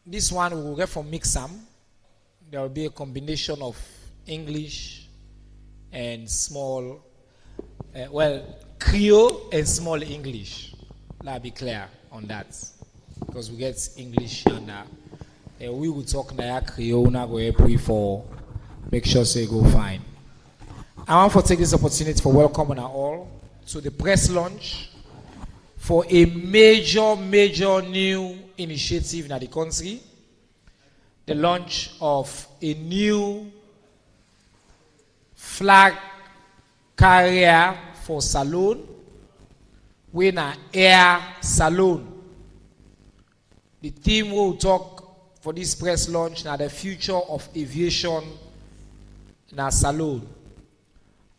This one we will get from Mixam. There will be a combination of English and small, Creole and small English. Let's be clear on that, because we get English and we will talk na Creole. Now go pray for make sure say go fine. I want to take this opportunity for welcoming all to the press launch for a major new initiative in the country. The launch of a new flag carrier for saloon. We're na air saloon. The theme we'll talk for this press launch now the future of aviation in our saloon.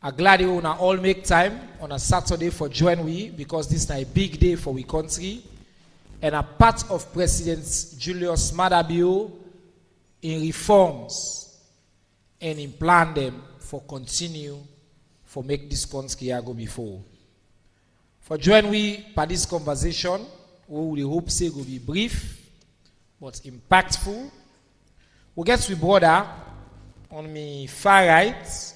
I'm glad you will all make time on a Saturday for join we, because this is a big day for we country. And a part of President Julius Madabio in reforms and in plan them for continue for make this country go before. For join we by this conversation, we hope say will be brief but impactful. We get to brother on me far right.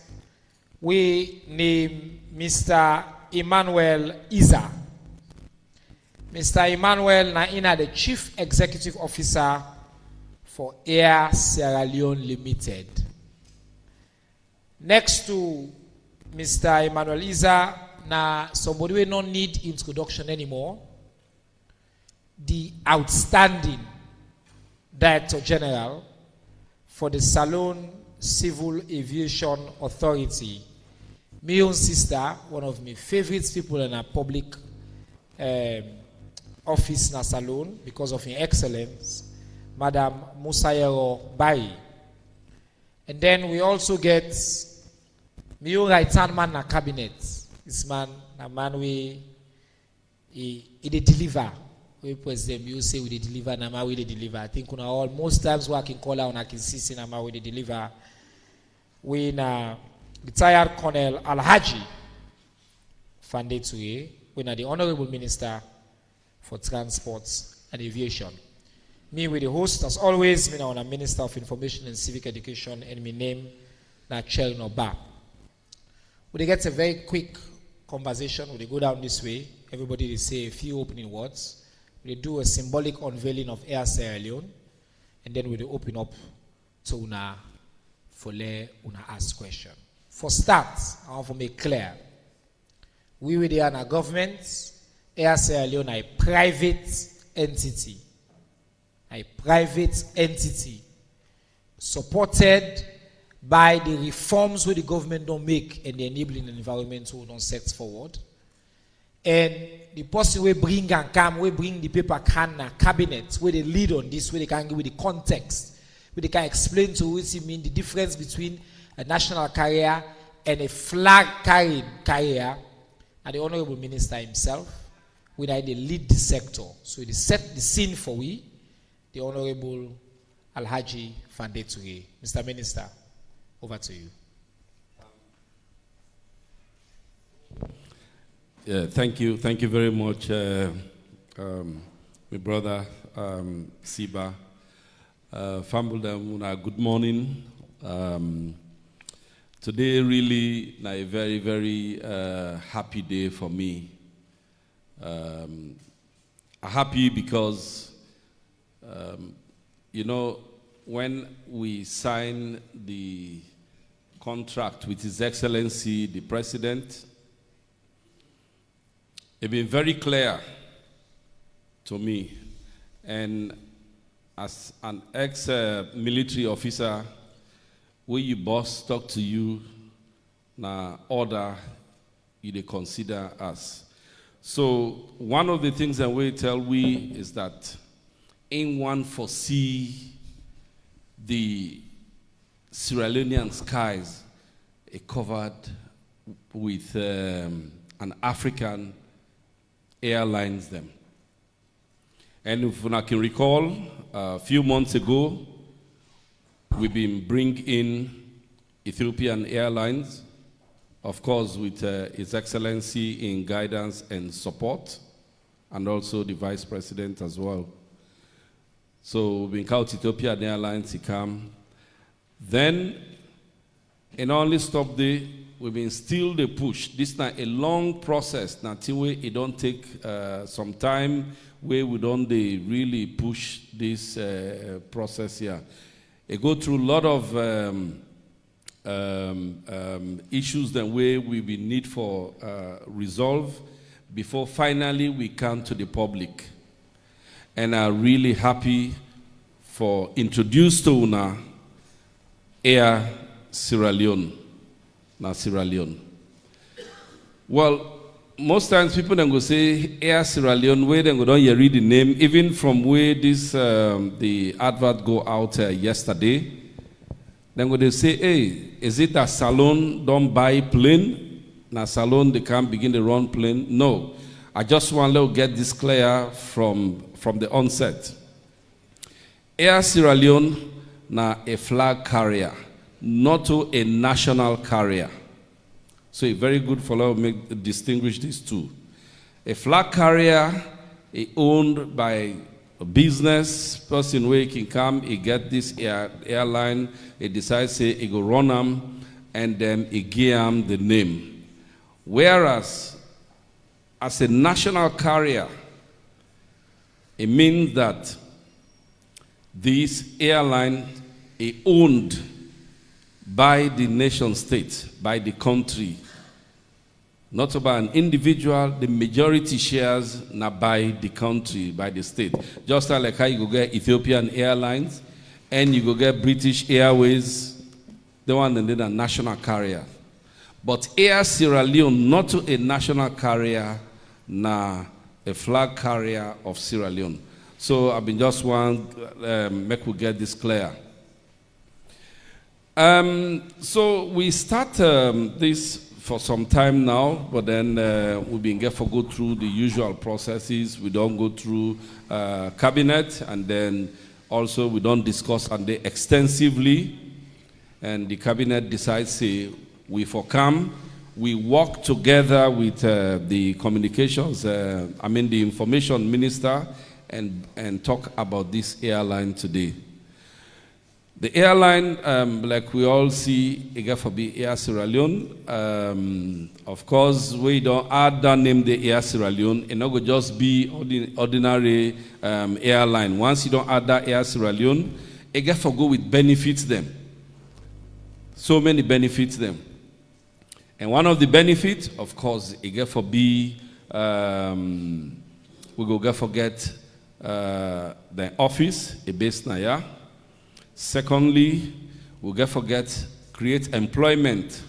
We name Mr. Emmanuel Iza. Mr. Emmanuel Naina, the Chief Executive Officer for Air Sierra Leone Limited. Next to Mr. Emmanuel Iza, na somebody we don't need introduction anymore. The outstanding Director General for the Salone Civil Aviation Authority. My own sister, one of my favorite people in a public office na Salone because of her excellence, Madam Musayero Bai. And then we also get my own right-hand man na cabinet. This man, a man he deliver. We president you say we deliver, na we deliver. I think all most times we can call out, I can see na we deliver. We na retired Colonel Alhaji Fandetue, we na the Honorable Minister for Transport and Aviation. Me with the host, as always, me na a Minister of Information and Civic Education, and my name na Chel Noba. We get a very quick conversation. We go down this way. Everybody will say a few opening words. We do a symbolic unveiling of Air Sierra Leone, and then we will open up to una for let una ask question. For start, I want to make clear, we with the government, Air Sierra Leone a private entity. A private entity supported by the reforms where the government don't make and the enabling environment who don't set forward. And the person we bring and come, we bring the paper can cabinet where they lead on this, where they can give with the context, where they can explain to us it mean the difference between a national carrier and a flag carrying carrier, and the Honorable Minister himself, where they lead the sector. So they set the scene for we, the Honorable Alhaji Fandetue. Mr. Minister, over to you. Yeah, thank you very much, my brother Siba. Fambulda, good morning. Today really a very happy day for me. Happy because when we sign the contract with His Excellency the President, it's been very clear to me, and as an ex-military officer, when your boss talk to you, na order you they consider us. So one of the things that we tell we is that in one foresee the Sierra Leonean skies covered with an African airlines them. And if I can recall, a few months ago, we've been bringing in Ethiopian Airlines, of course with His Excellency in guidance and support and also the vice president as well. So we've been called Ethiopia Airlines, ICAM. Then, in only stop there, we've been still the push. This is a long process. Now, it don't take some time where we don't really push this process here. It go through a lot of issues that we will need for resolve before finally we come to the public. And I'm really happy for introduce to una Air Sierra Leone. Now Sierra Leone. Well, most times people then go say Air Sierra Leone, where then go down you read the name, even from where this the advert go out yesterday. Then go they say, hey, is it a salon don't buy plane? Now salon they can't begin to run plane. No. I just want to get this clear from the onset. Air Sierra Leone na a flag carrier, not a national carrier. So it's very good for us to distinguish these two. A flag carrier is owned by a business person where he can come, he get this airline, he decides say he go run them, and then he give him the name. Whereas as a national carrier, it means that this airline is owned by the nation state, by the country, not by an individual. The majority shares not by the country, by the state. Just like how you go get Ethiopian Airlines and you go get British Airways, the one and then a national carrier. But Air Sierra Leone, not a national carrier, na a flag carrier of Sierra Leone. So I've been just one make we get this clear. So we start this for some time now, but then we've been careful go through the usual processes. We don't go through cabinet, and then also we don't discuss and they extensively. And the cabinet decides, say, we for come. We work together with the communications, the information minister, and talk about this airline today. The airline, like we all see, it for be Air Sierra Leone. Of course, we don't add that name, the Air Sierra Leone. It not go just be ordinary airline. Once you don't add that Air Sierra Leone, it for go with benefits them. So many benefits them. And one of the benefits, of course, it get for be, we go get forget the office, a base na. Secondly, we get forget create employment.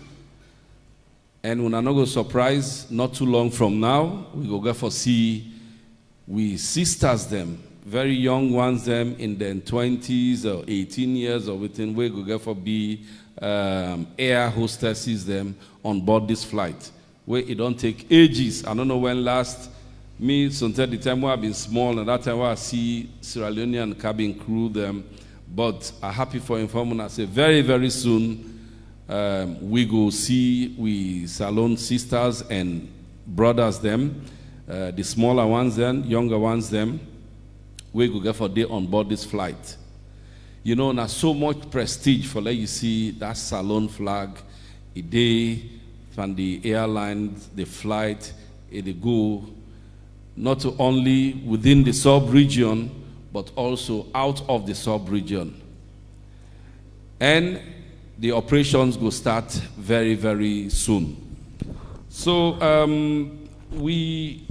And when I not go surprise, not too long from now, we go get for see we sisters them, very young ones them in their 20s or 18 years or within, we go get for be air hostesses them on board this flight, where it don't take ages. I don't know when last, me, sometimes the time where I've been small, and that time where I see Sierra Leonean cabin crew them, but I'm happy for informing I say very, very soon, we go see we salon sisters and brothers them, the smaller ones them, younger ones them, we go get for day on board this flight. You know, now so much prestige for let you see that salon flag, a day from the airline, the flight, it go not only within the sub-region, but also out of the sub-region. And the operations will start very, very soon. So we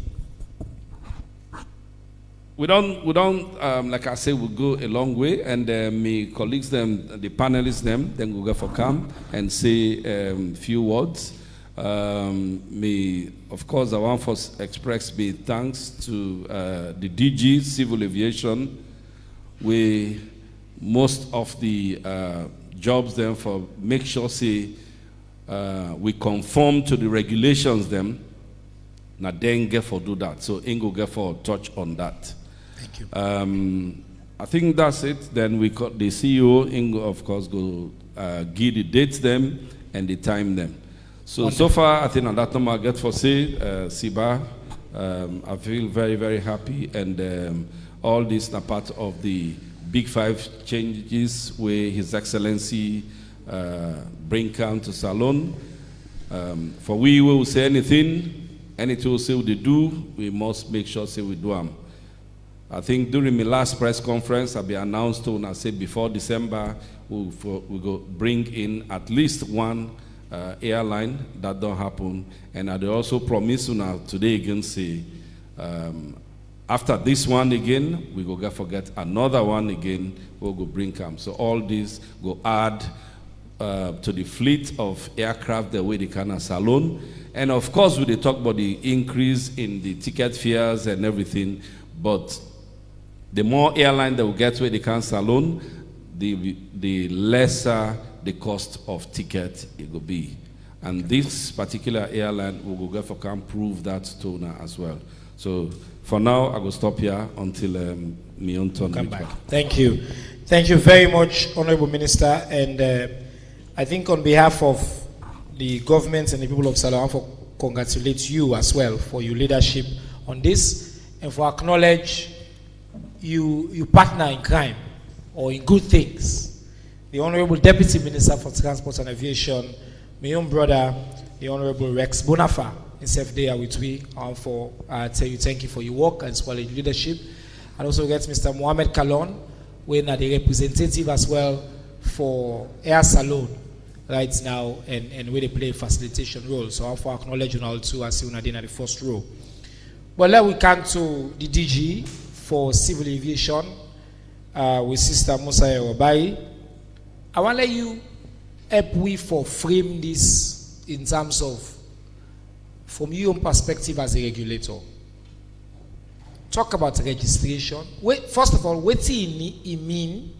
don't like I say, we go a long way, and my colleagues, them, the panelists, them, then we go for come and say a few words. Of course, I want to express my thanks to the DG, Civil Aviation, we most of the jobs them for make sure say we conform to the regulations them. Now then get for do that. So Ingo get for touch on that. Thank you. I think that's it. Then we got the CEO, Ingo, of course, go give the dates them and the time them. So, so far, I think on that number I get for say, Siba, I feel very, very happy, and all this are part of the Big Five changes where His Excellency bring come to Salone. For we will say anything we say we do, we must make sure say we do them. I think during my last press conference, I be announced to, and I said before December, we go bring in at least one airline. That don't happen, and I also promise you now today again say, after this one again, we go forget another one again. We'll go bring come. So all these go add to the fleet of aircraft the way they can Salone, and of course we talk about the increase in the ticket fares and everything, but the more airline that will get where they can Salone, the lesser the cost of ticket it will be. And this particular airline will go for can prove that to now as well. So for now, I will stop here until my own turn. Come back. Thank you. Thank you very much, Honorable Minister. And I think on behalf of the government and the people of Salone, I want to congratulate you as well for your leadership on this and for acknowledge you partner in crime or in good things. The Honorable Deputy Minister for Transport and Aviation, my own brother, the Honorable Rex Bonafa, himself there with me, for tell you thank you for your work and as well as leadership. And also get Mr. Mohamed Kalon, when the representative as well for Air Salone right now, and where they play a facilitation role. So I want to acknowledge you all too as you in the first row. But let we come to the DG for Civil Aviation with Sister Musa Wabai. I want to let you help we for frame this in terms of from your own perspective as a regulator. Talk about registration. First of all, what do you mean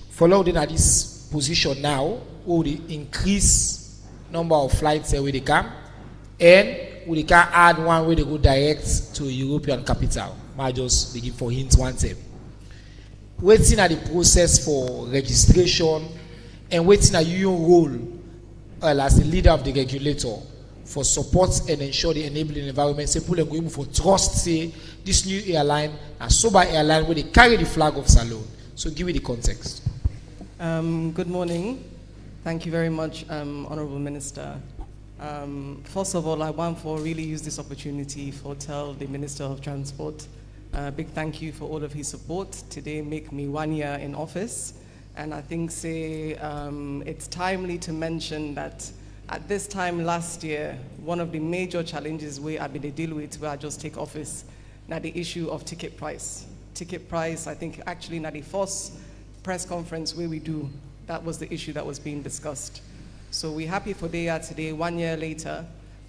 following at this position now? Will they increase number of flights where they come, and will they can add one where they go direct to a European capital? I just begin for hints one time. Waiting at the process for registration and waiting at your role as the leader of the regulator for support and ensure the enabling environment. Say, people are going for trust, say, this new airline, a sober airline where they carry the flag of Salone. So give me the context. Good morning. Thank you very much, Honorable Minister. First of all, I want to really use this opportunity for tell the Minister of Transport big thank you for all of his support. Today make me 1 year in office, and I think it's timely to mention that at this time last year, one of the major challenges we have been to deal with where I just take office, now the issue of ticket price. Ticket price, I think actually now the first press conference where we do, that was the issue that was being discussed. So we're happy for today, 1 year later,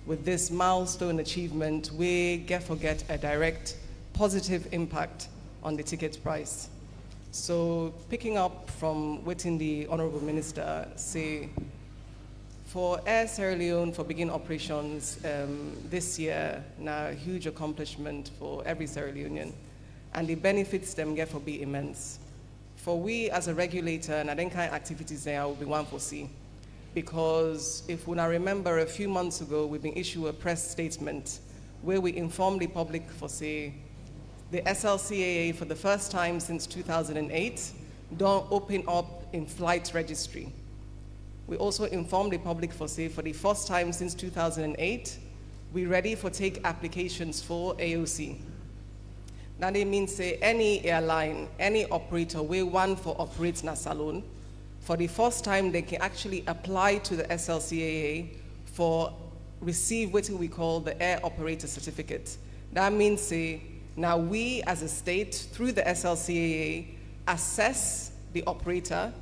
with this milestone achievement, we get a direct positive impact on the ticket price. So picking up from what the Honorable Minister say, for Air Sierra Leone for begin operations this year, now a huge accomplishment for every Sierra Leonean, and the benefits them get for be immense. For we as a regulator, and I think kind of activities there will be one for see. Because if we now remember a few months ago, we've been issued a press statement where we informed the public for say, the SLCAA for the first time since 2008 don't open up in flight registry. We also informed the public for say, for the first time since 2008, we're ready for take applications for AOC. That means say any airline, any operator, we want for operate in Salone. For the first time, they can actually apply to the SLCAA for receive what we call the Air Operator Certificate. That means say, now we as a state, through the SLCAA, assess the operator,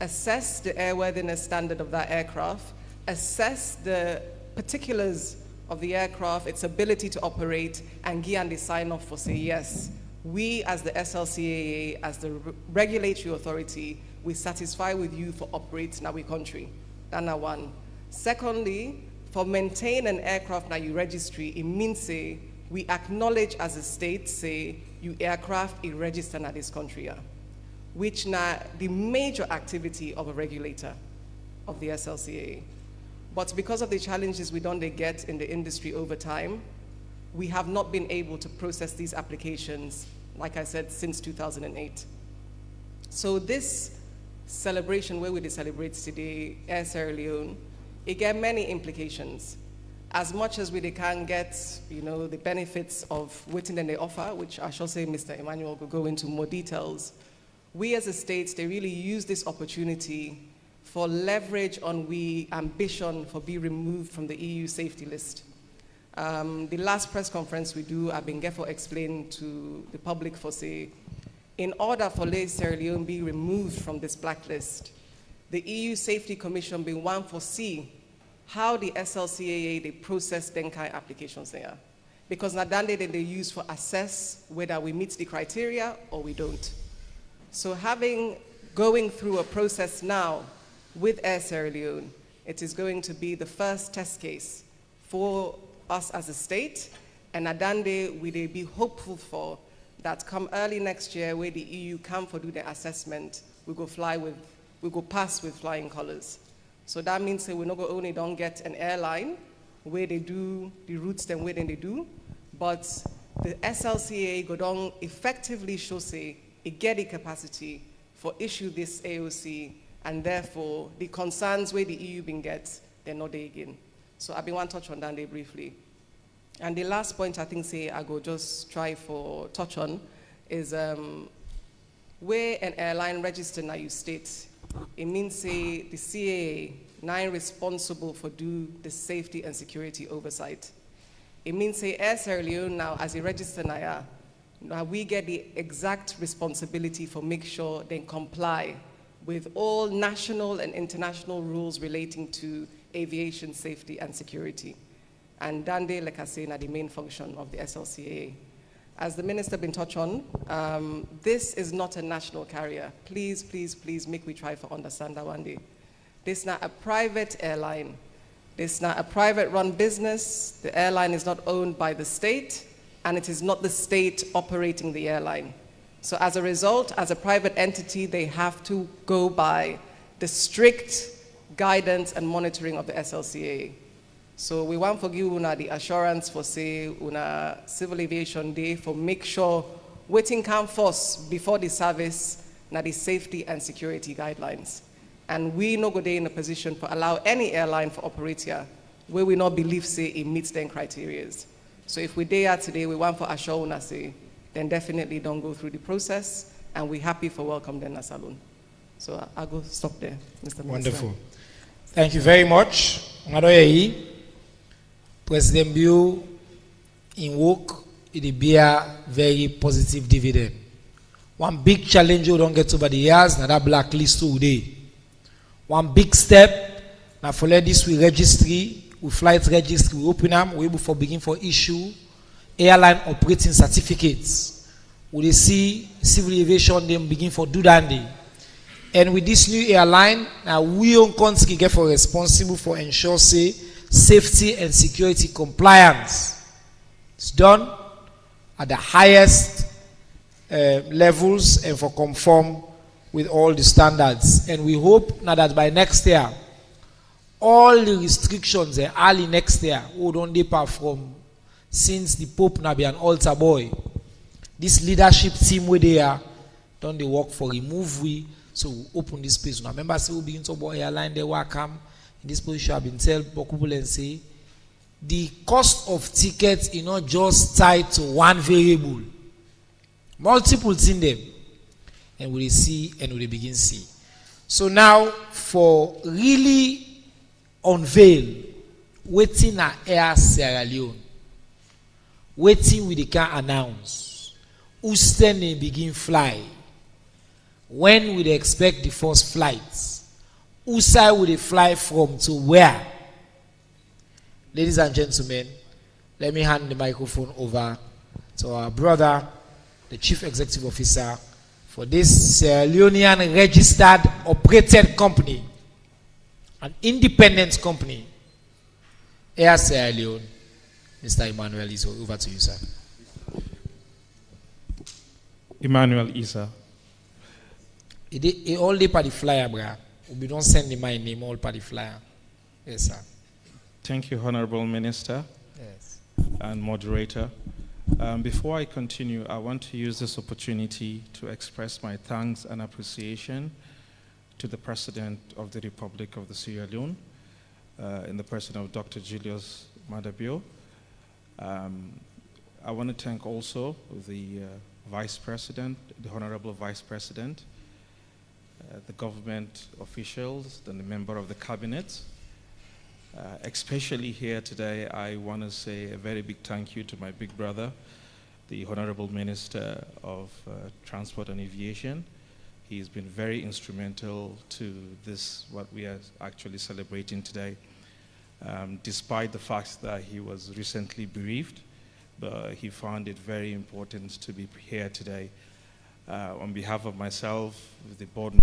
assess the airworthiness standard of that aircraft, assess the particulars of the aircraft, its ability to operate, and give the sign off for say, yes, we as the SLCAA, as the regulatory authority, we satisfy with you for operating our country. That's now one. Secondly, for maintain an aircraft now you registry, it means say, we acknowledge as a state, say, you aircraft is registered in this country, which now the major activity of a regulator of the SLCAA. But because of the challenges we don't get in the industry over time, we have not been able to process these applications, like I said, since 2008. So this celebration where we celebrate today, Air Sierra Leone, it get many implications. As much as we can get, the benefits of waiting and they offer, which I shall say Mr. Emmanuel will go into more details, we as a state, they really use this opportunity for leverage on we ambition for be removed from the EU safety list. The last press conference we do, I've been careful explain to the public for say, in order for Sierra Leone be removed from this blacklist, the EU Safety Commission been one for see how the SLCAA they process them kind of applications there. Because Nadande then they use for assess whether we meet the criteria or we don't. So going through a process now with Air Sierra Leone, it is going to be the first test case for us as a state, and Nadande we they be hopeful for that come early next year where the EU come for do the assessment, we go pass with flying colors. So that means that we're not only don't get an airline where they do the routes then where they do, but the SLCA go down effectively show say it get the capacity for issue this AOC, and therefore the concerns where the EU been gets, they're not there again. So I've been one touch on that day briefly. And the last point I think say I go just try for touch on is where an airline registered now you state, it means say the CAA now responsible for do the safety and security oversight. It means say Air Sierra Leone now as a registered now we get the exact responsibility for make sure they comply with all national and international rules relating to aviation safety and security. And Dande, like I say, now the main function of the SLCAA. As the minister been touched on, this is not a national carrier. Please, please, please make we try for understand that one day. This is not a private airline. This is not a private run business. The airline is not owned by the state, and it is not the state operating the airline. So as a result, as a private entity, they have to go by the strict guidance and monitoring of the SLCAA. So we want to give una the assurance for say una Civil Aviation Day for make sure waiting come first before the service na the safety and security guidelines. And we no go there in a position for allow any airline for operate here where we not believe say it meets them criteria. So if we there today, we want to assure una say, then definitely don't go through the process, and we're happy for welcome them na salon. So I'll go stop there, Mr. Minister. Wonderful. Thank you very much. Ngadoye President Bill in work, it will be a very positive dividend. One big challenge we don't get over the years, now that blacklist today. One big step, now for this we registry, we flight registry, we open them, we able for begin for issue airline operating certificates. We see civil aviation them begin for do that day. And with this new airline, now we on country get for responsible for ensure say safety and security compliance. It's done at the highest levels and for conform with all the standards. And we hope now that by next year, all the restrictions early next year will don't depart from since the Pope now be an altar boy. This leadership team where they are, don't they work for remove we, so we open this space. Now remember say we begin to about airline they work come. In this position, I've been telling people and say, the cost of tickets is not just tied to one variable. Multiple in them. And we see and we begin see. So now, for really unveil, waiting at Air Sierra Leone, waiting with the can announce, who stand and begin fly, when we expect the first flights, whose side will they fly from to where? Ladies and gentlemen, let me hand the microphone over to our brother, the Chief Executive Officer for this Sierra Leonean registered operated company, an independent company, Air Sierra Leone, Mr. Emmanuel Iso. Over to you, sir. Emmanuel Isa. It all day by the flyer, brah. We don't send my name all by the flyer. Yes, sir. Thank you, Honorable Minister. Yes. and moderator. Before I continue, I want to use this opportunity to express my thanks and appreciation to the President of the Republic of the Sierra Leone, in the person of Dr. Julius Madabio. I want to thank also the Vice President, the Honorable Vice President, the government officials, and the member of the cabinet. Especially here today, I want to say a very big thank you to my big brother, the Honorable Minister of Transport and Aviation. He's been very instrumental to this, what we are actually celebrating today, despite the fact that he was recently bereaved, but he found it very important to be here today. On behalf of myself, the board.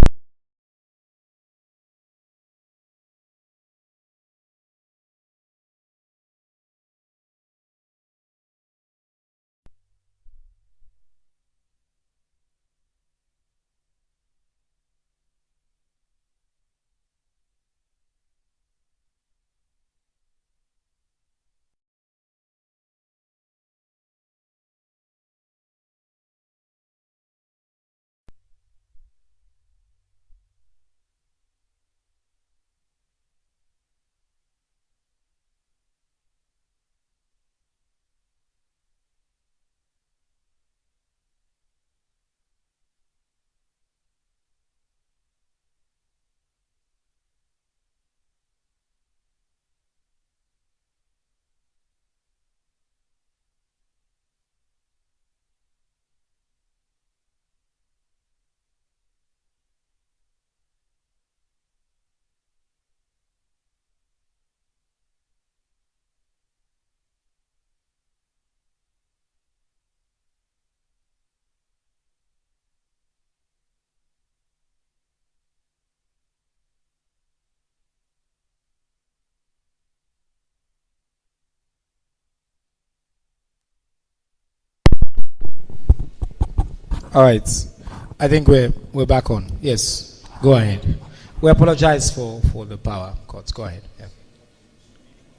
All right. I think we're back on. Yes. Go ahead. We apologize for the power cuts. Go ahead. Yeah.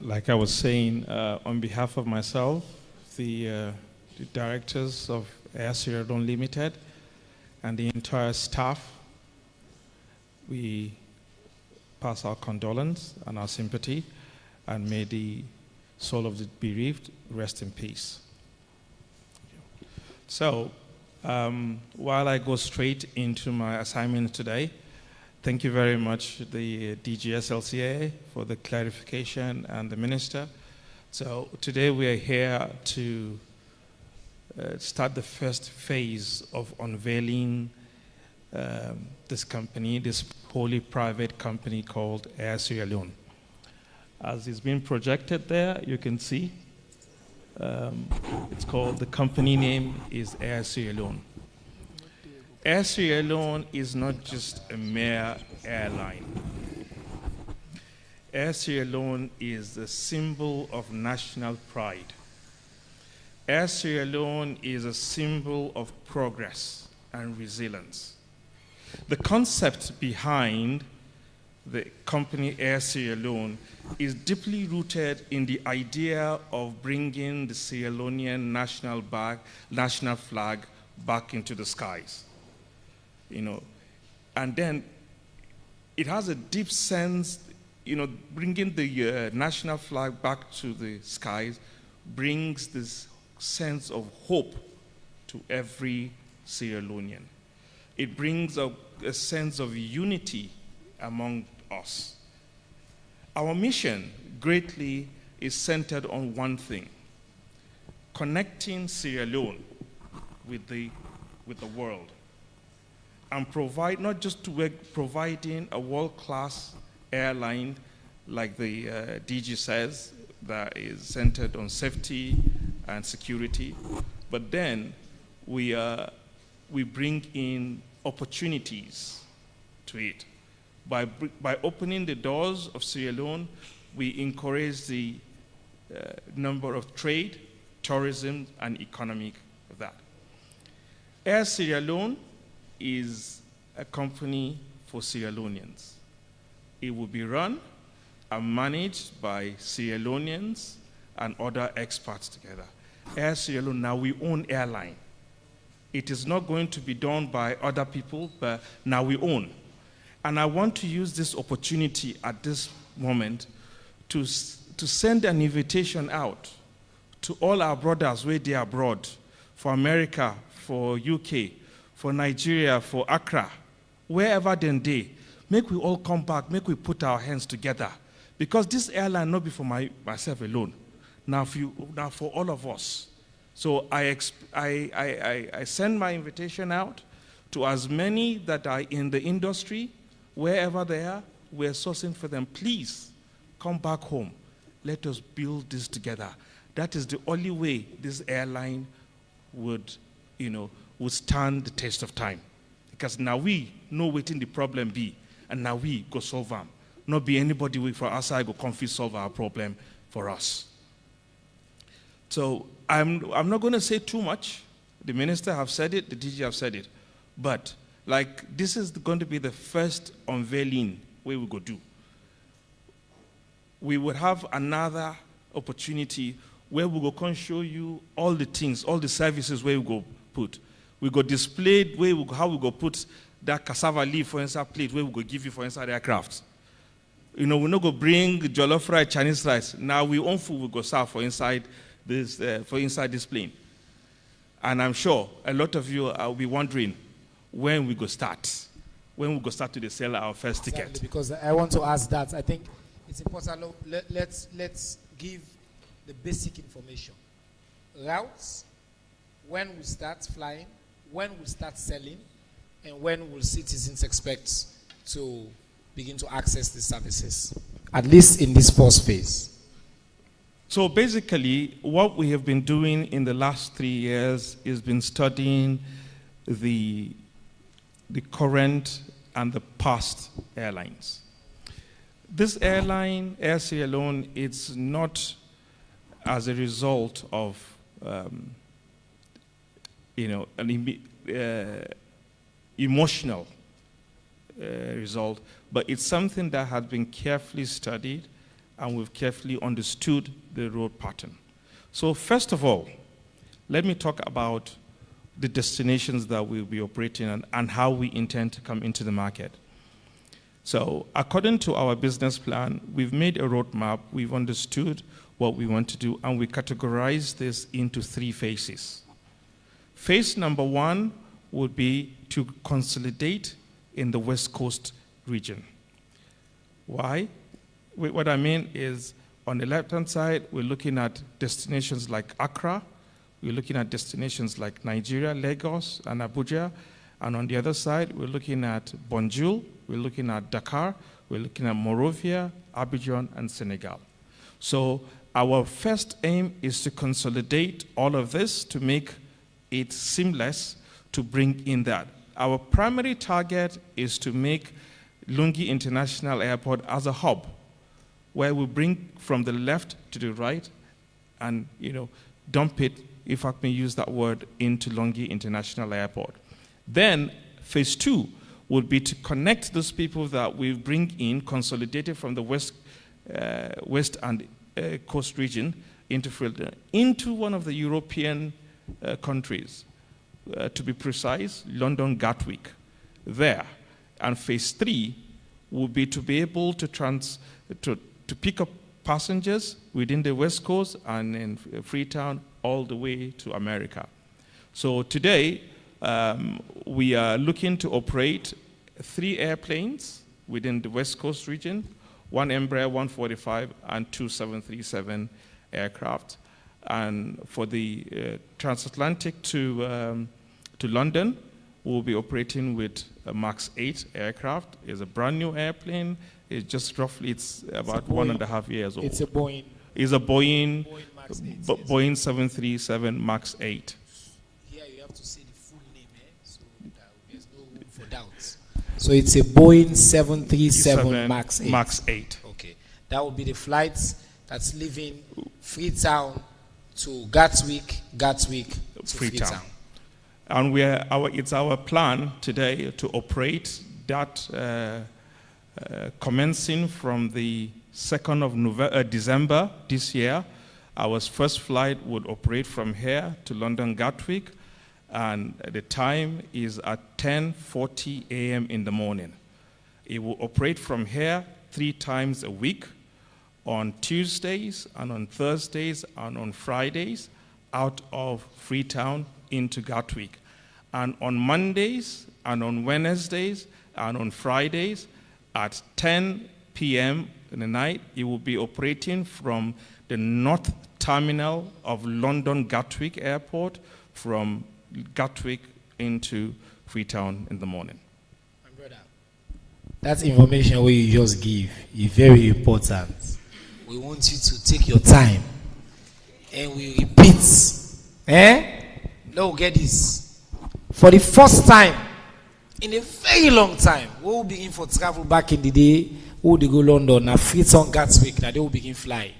Like I was saying, on behalf of myself, the directors of Air Sierra Leone Limited, and the entire staff, we pass our condolence and our sympathy, and may the soul of the bereaved rest in peace. So, while I go straight into my assignment today, thank you very much, the DGSLCA, for the clarification, and the minister. So today we are here to start the first phase of unveiling this company, this wholly private company called Air Sierra Leone. As it's been projected there, you can see it's called, the company name is Air Sierra Leone. Air Sierra Leone is not just a mere airline. Air Sierra Leone is a symbol of national pride. Air Sierra Leone is a symbol of progress and resilience. The concept behind the company Air Sierra Leone is deeply rooted in the idea of bringing the Sierra Leonean national flag back into the skies. You know, and then it has a deep sense, you know, bringing the national flag back to the skies brings this sense of hope to every Sierra Leonean. It brings a sense of unity among us. Our mission greatly is centered on one thing: connecting Sierra Leone with the world, and provide, not just to providing a world-class airline like the DG says, that is centered on safety and security, but then we bring in opportunities to it. By opening the doors of Sierra Leone, we encourage the number of trade, tourism, and economic of that. Air Sierra Leone is a company for Sierra Leoneans. It will be run and managed by Sierra Leoneans and other experts together. Air Sierra Leone, now we own airline. It is not going to be done by other people, but now we own. And I want to use this opportunity at this moment to send an invitation out to all our brothers where they are abroad, for America, for UK, for Nigeria, for Accra, wherever then they. Make we all come back, make we put our hands together. Because this airline not be for myself alone. Now for all of us. So I send my invitation out to as many that are in the industry, wherever they are, we're sourcing for them. Please come back home. Let us build this together. That is the only way this airline would stand the test of time. Because now we know what the problem be, and now we go solve them. Not be anybody wait for us, I go confuse solve our problem for us. So I'm not going to say too much. The minister have said it, the DG have said it. But this is going to be the first unveiling we will go do. We will have another opportunity where we go come show you all the things, all the services where we go put. We go display how we go put that cassava leaf for inside plate where we go give you for inside aircraft. We're not going to bring jollof rice, Chinese rice. Now we own food we go serve for inside this plane. And I'm sure a lot of you will be wondering when we go start. When we go start to sell our first ticket. Because I want to ask that. I think it's important. Let's give the basic information. Routes, when we start flying, when we start selling, and when will citizens expect to begin to access the services, at least in this first phase. So basically, what we have been doing in the last 3 years is been studying the current and the past airlines. This airline, Air Sierra Leone, it's not as a result of an emotional result, but it's something that has been carefully studied and we've carefully understood the road pattern. So first of all, let me talk about the destinations that we'll be operating on and how we intend to come into the market. So according to our business plan, we've made a roadmap, we've understood what we want to do, and we categorize this into 3 phases. Phase number 1 would be to consolidate in the West Coast region. Why? What I mean is, on the left-hand side, we're looking at destinations like Accra, we're looking at destinations like Nigeria, Lagos, and Abuja, and on the other side, we're looking at Banjul, we're looking at Dakar, we're looking at Monrovia, Abidjan, and Senegal. So our first aim is to consolidate all of this to make it seamless to bring in that. Our primary target is to make Lungi International Airport as a hub, where we bring from the left to the right and dump it, if I may use that word, into Lungi International Airport. Then phase 2 would be to connect those people that we bring in, consolidated from the west and coast region into Freetown, into one of the European countries. To be precise, London Gatwick, there. And phase 3 would be to be able to pick up passengers within the West Coast and in Freetown all the way to America. So today, we are looking to operate 3 airplanes within the West Coast region, 1 Embraer 145 and 2 737 aircraft. And for the transatlantic to London, we'll be operating with a MAX 8 aircraft. It's a brand new airplane. It's just roughly, it's about 1.5 years old. It's a Boeing. It's a Boeing MAX 8, Boeing 737 MAX 8. Here you have to say the full name, so that there's no room for doubts. So it's a Boeing 737 MAX 8. MAX 8. Okay. That will be the flights that's leaving Freetown to Gatwick to Freetown. And it's our plan today to operate that commencing from the 2nd of December this year Our first flight would operate from here to London Gatwick, and the time is at 10:40 a.m. in the morning. It will operate from here 3 times a week, on Tuesdays and on Thursdays and on Fridays, out of Freetown into Gatwick. And on Mondays and on Wednesdays and on Fridays at 10 p.m. in the night, it will be operating from the North Terminal of London Gatwick Airport, from Gatwick into Freetown in the morning. My brother, that information we you just give is very important. We want you to take your time and we repeat. Now get this. For the first time in a very long time, we will begin for travel back in the day. We will go London, now Freetown Gatwick, now they will begin fly.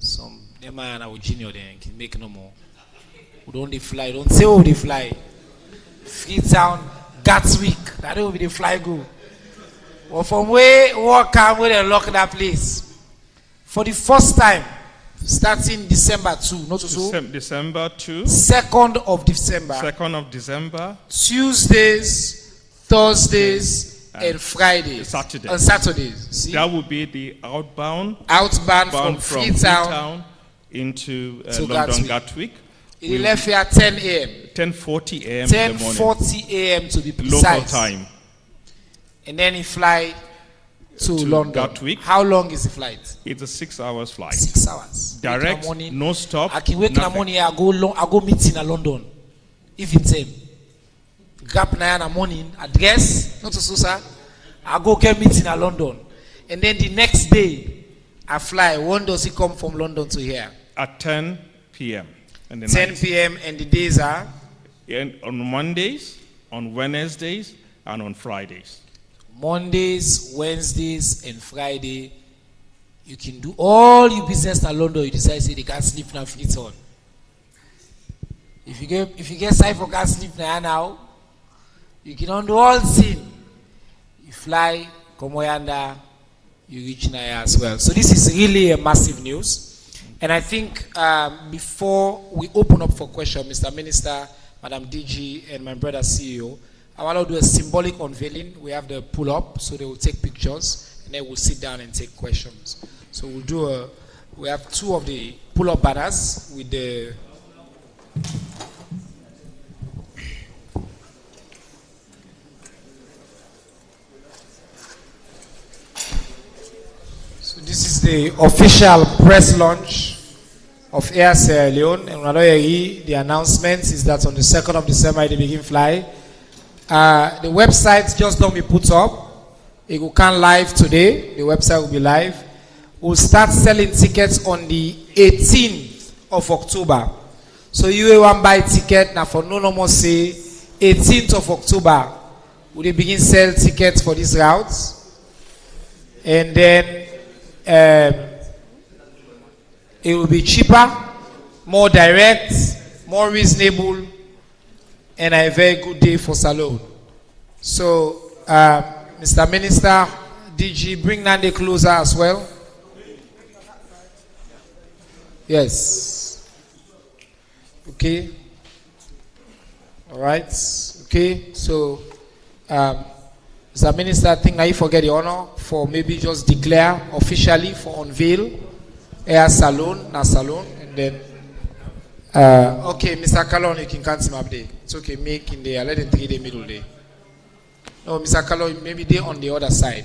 Some them are our junior then can make no more. We don't they fly, don't say oh they fly. Freetown Gatwick, that will be the fly go. Or from where walk come where they lock that place. For the first time, starting December 2, not so. December 2. 2nd of December. 2nd of December. Tuesdays, Thursdays, and Fridays. Saturdays. And Saturdays. See? That will be the outbound from Freetown into London Gatwick. It left here at 10 a.m. 10:40 a.m. in the morning. 10:40 a.m. to be precise. Local time. And then he fly to London. Gatwick. How long is the flight? It's a 6 hours flight. 6 hours. Direct, no stop. I can wake in the morning. I go meeting in London. If it's him, grab 9 in the morning. Address not to Susa. I go get meeting in London, and then the next day I fly. When does he come from London to here? At 10 p.m. 10 p.m. and the days are on Mondays, on Wednesdays, and on Fridays. Mondays, Wednesdays, and Friday. You can do all your business in London. You decide say they can't sleep now. Freetown. If you get side for can't sleep now, you can do all thing. You fly, come yonder, you reach Naya as well. So this is really a massive news. And I think before we open up for questions, Mr. Minister, Madam DG, and my brother CEO, I want to do a symbolic unveiling. We have the pull up, so they will take pictures, and then we'll sit down and take questions. So we have 2 of the pull up banners with the so this is the official press launch of Air Sierra Leone, and the announcement is that on the 2nd of December they begin fly. The website just don't be put up. It will come live today. The website will be live. We'll start selling tickets on the 18th of October. So you will buy ticket now for no more say 18th of October. Will they begin sell tickets for this route? And then it will be cheaper, more direct, more reasonable, and a very good day for Salone. So, Mr. Minister, DG, bring Nande closer as well. Yes. Okay. All right. Okay. So, Mr. Minister, I think now you forget the honor for maybe just declare officially for unveil Air Salone, and then okay, Mr. Kalon, you can count him up there. It's okay, make in there, let them 3 the middle there. No, Mr. Kalon, maybe they on the other side.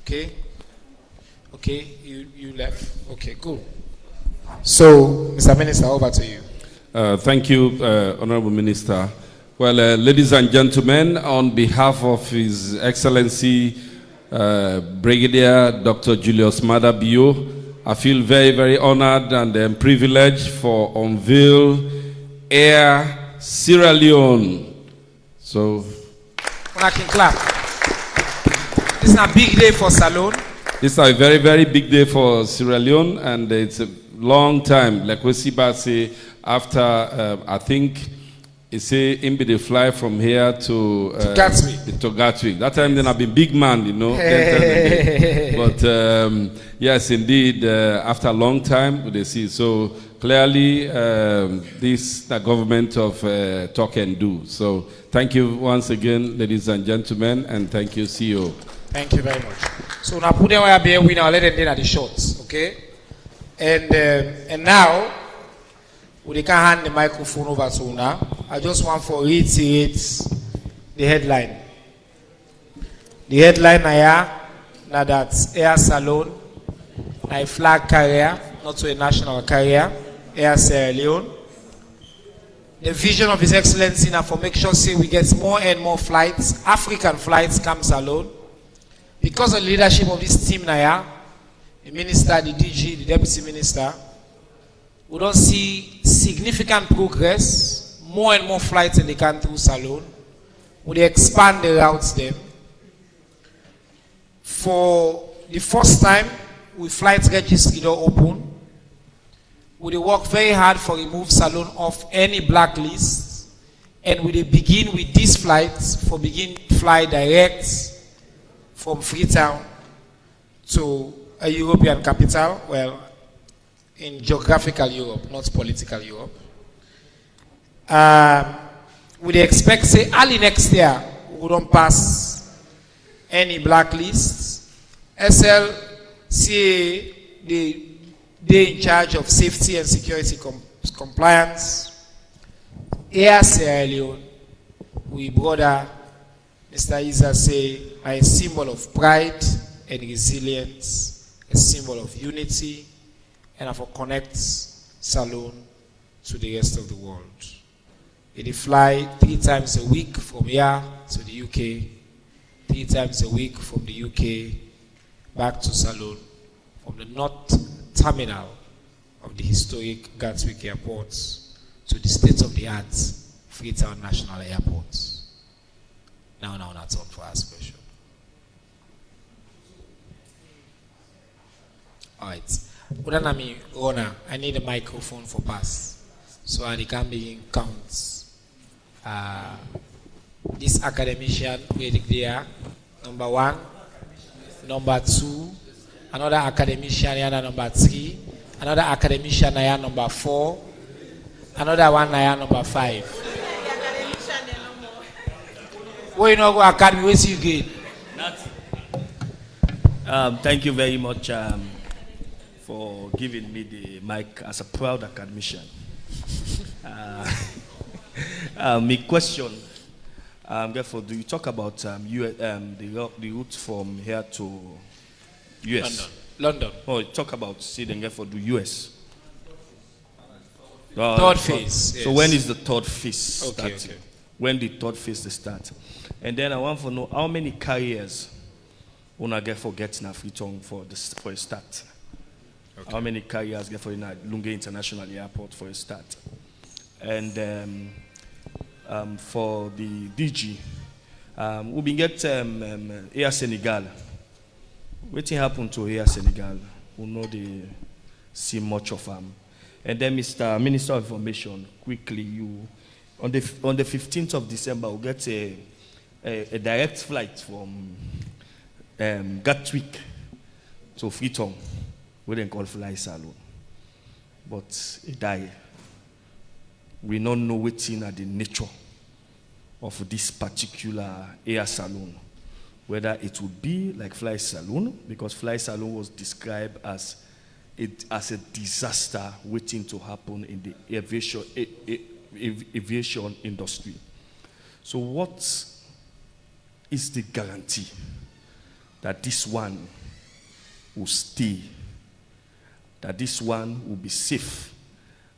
Okay. Okay, you left. Okay, good. So, Mr. Minister, over to you. Thank you, Honorable Minister. Well, ladies and gentlemen, on behalf of His Excellency Brigadier Dr. Julius Maada Bio, I feel very, very honored and privileged for unveil Air Sierra Leone. So, I can clap. This is a big day for Salone. This is a very, very big day for Sierra Leone, and it's a long time. Like we see say after, I think, he say him be the fly from here to Gatwick. To Gatwick. That time then I've been big man, you know. But yes, indeed, after a long time, they see. So clearly, this the government of talk and do. So thank you once again, ladies and gentlemen, and thank you, CEO. Thank you very much. So now put them where be we now let them in at the shots, okay? And now we can hand the microphone over to Una. I just want to reiterate the headline. The headline now that Air Salone, a flag carrier, not to a national carrier, Air Sierra Leone. The vision of His Excellency now for make sure say we get more and more flights, African flights come Salone. Because of the leadership of this team now, the minister, the DG, the deputy minister, we don't see significant progress, more and more flights in the country Salone. We expand the routes them. For the first time, we flight registry don't open. We work very hard for remove Salone off any blacklist, and we begin with these flights for begin fly direct from Freetown to a European capital, well, in geographical Europe, not political Europe. We expect, say, early next year, we don't pass any blacklists. SLCA, they in charge of safety and security compliance. Air Sierra Leone, we brother Mr. Isa say, are a symbol of pride and resilience, a symbol of unity, and for connects Salone to the rest of the world. They fly 3 times a week from here to the UK, 3 times a week from the UK back to Salone, from the north terminal of the historic Gatwick Airport to the state-of-the-art Freetown National Airport. Now, that's all for us question. All right. Rona, I need a microphone for pass, so I can begin counts. This academician there, number 1, number 2, another academician here, number 3, another academician here, number 4, another one here, number 5. Where you know go academy, where you get? Thank you very much for giving me the mic as a proud academician. My question, therefore, do you talk about the route from here to US? London. Oh, you talk about sitting for the US. Third phase. So yes. when is the third phase starting? Okay. When the third phase start? And then I want to know how many carriers una get for getting a Freetown for a start. Okay. How many carriers get for Lunge International Airport for a start? And for the DG, we been get Air Senegal. What happened to Air Senegal? We know they see much of them. And then, Mr. Minister of Information, quickly, you on the 15th of December, we'll get a direct flight from Gatwick to Freetown. We didn't call fly Salone, but it died. We don't know what's in the nature of this particular Air Salone. Whether it would be like Fly Salone, because Fly Salone was described as a disaster waiting to happen in the aviation industry. So what is the guarantee that this one will stay, that this one will be safe,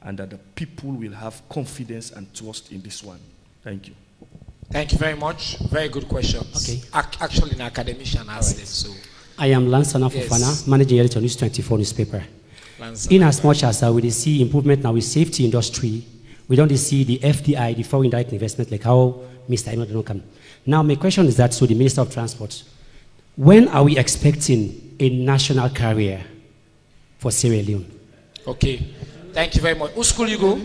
and that the people will have confidence and trust in this one? Thank you. Thank you very much. Very good questions. Okay. Actually, an academician asked them. So I am Lansana Fofana, Yes. managing editor of News 24 newspaper. In as much as we see improvement now with safety industry, we don't see the FDI, the foreign direct investment, like how Mr. Emmanuel come. Now, my question is that to the Minister of Transport, when are we expecting a national career for Sierra Leone. Okay. Thank you very much. Who school you go?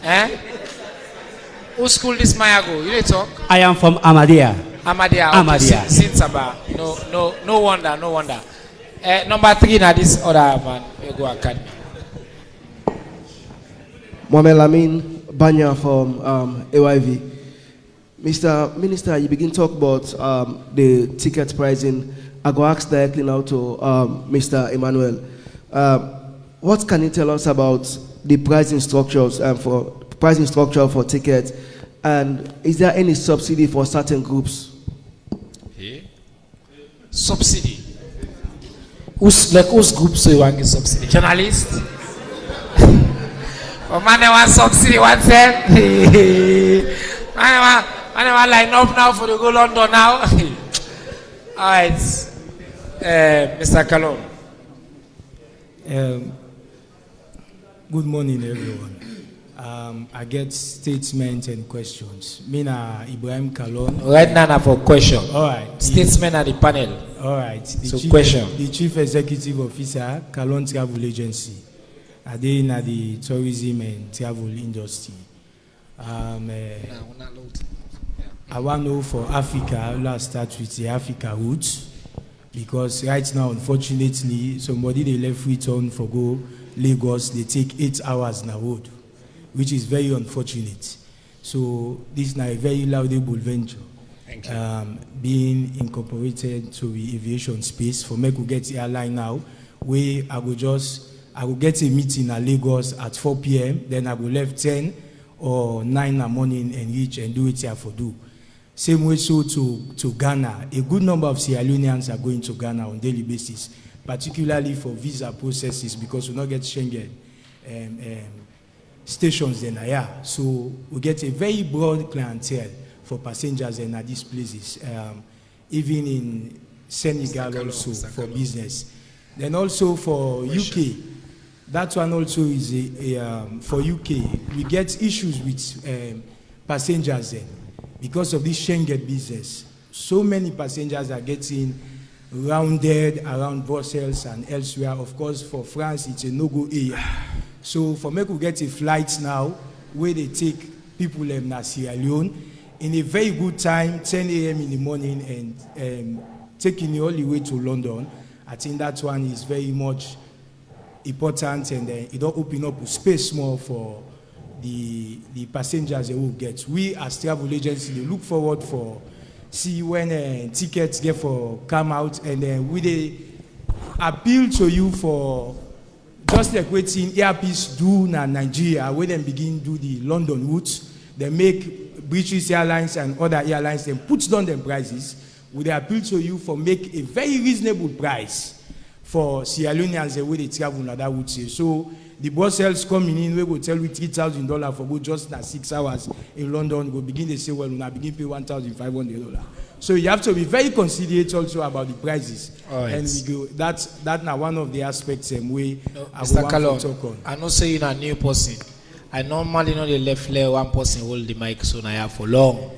Eh? Who school this Maya go? You need to talk? I am from Ahmadiyya. Ahmadiyya. Okay. Ahmadiyya. Since Sabah. No wonder, no wonder. Number 3 now this other man. You go academy. Mohamed Lamin Banya from AYV. Mr. Minister, you begin to talk about the ticket pricing. I go ask directly now to Mr. Emmanuel. What can you tell us about the pricing structures for tickets, and is there any subsidy for certain groups? Subsidy. Whose groups you want subsidy? Journalists? Oh man, they want subsidy. One cent. Man, they want line up now for the go London now. All right, Mr. Kalon. Good morning, everyone. I get statements and questions. Mina Ibrahim Kalon. Right now for question. All right. Statesman at the panel. All right. The Chief Executive Officer, Kalon Travel Agency. I dey in the tourism and travel industry. I want to know for Africa, let's start with the Africa route. Because right now, unfortunately, somebody they left Freetown for go Lagos, they take 8 hours in the road, which is very unfortunate. So this is a very laudable venture. Thank you. Being incorporated to the aviation space. For me to get the airline now, where I will get a meeting at Lagos at 4 p.m. Then I will leave 10 or 9 in the morning and reach and do it here for do. Same way so to Ghana. A good number of Sierra Leoneans are going to Ghana on a daily basis, particularly for visa processes, because we not get Schengen stations then. So we get a very broad clientele for passengers and at these places, even in Senegal also for business. Then also for UK, that one also is for UK. We get issues with passengers then because of this Schengen business. So many passengers are getting rounded around Brussels and elsewhere. Of course, for France, it's a no-go area. So for me to get a flight now, where they take people in Sierra Leone in a very good time, 10 a.m. in the morning, and taking you all the way to London, I think that one is very much important, and it don't open up space more for the passengers they will get. We as travel agency, they look forward for see when tickets get for come out, and then we they appeal to you for just like waiting Airpeace do na Nigeria, where they begin do the London route. They make British Airlines and other airlines and put down them prices. We they appeal to you for make a very reasonable price for Sierra Leoneans the way they travel na that route. So the Brussels coming in, we will tell you $3,000 for go just na 6 hours in London. We begin to say, well, we now begin pay $1,500. So you have to be very considerate also about the prices. Right. And we go that now one of the aspects we Mr. Kalon, talk on. I know say you're a new person. I normally know the left layer one person hold the mic so now for long.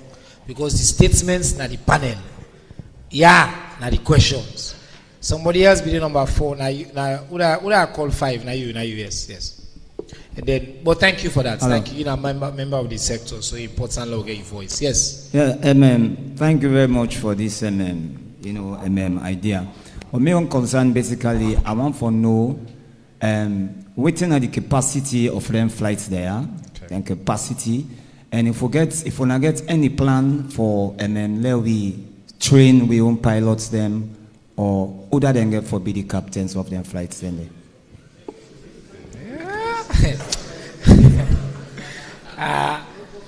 Because the statements na the panel. Yeah, na the questions. Somebody else be the number 4. Now, would I call 5? Now you, yes. And then, but thank you for that. Hello. Thank you. You're a member of the sector, so important to get your voice. Yes. Yeah, thank you very much for this idea. But my own concern basically, I want to know waiting at the capacity of them flights there, and capacity, and if we not get any plan for let we train we own pilots them, or other than get for be the captains of their flights then.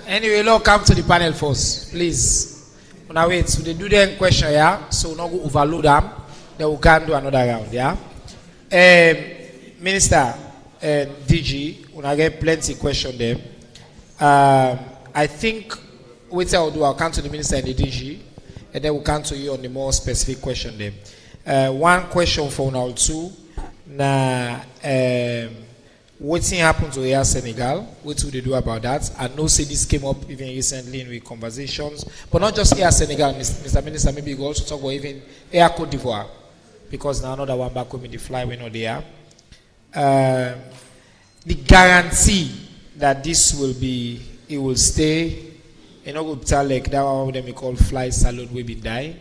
Anyway, Lord, come to the panel first, please. Now wait, so they do the question, yeah. So we not go overload them. Then we can do another round, yeah. Minister and DG, when I get plenty question there. I think what I'll do, I'll come to the minister and the DG, and then we'll come to you on the more specific question there. One question for now too. Na What's happened to Air Senegal? What would they do about that? I know say this came up even recently in conversations, but not just Air Senegal, Mr. Minister. Maybe you could also talk about even Air Cote d'Ivoire, because now another one back home in the fly we're not there. The guarantee that this will be, it will stay. You know, we'll tell like that one of them we call fly salon will be die,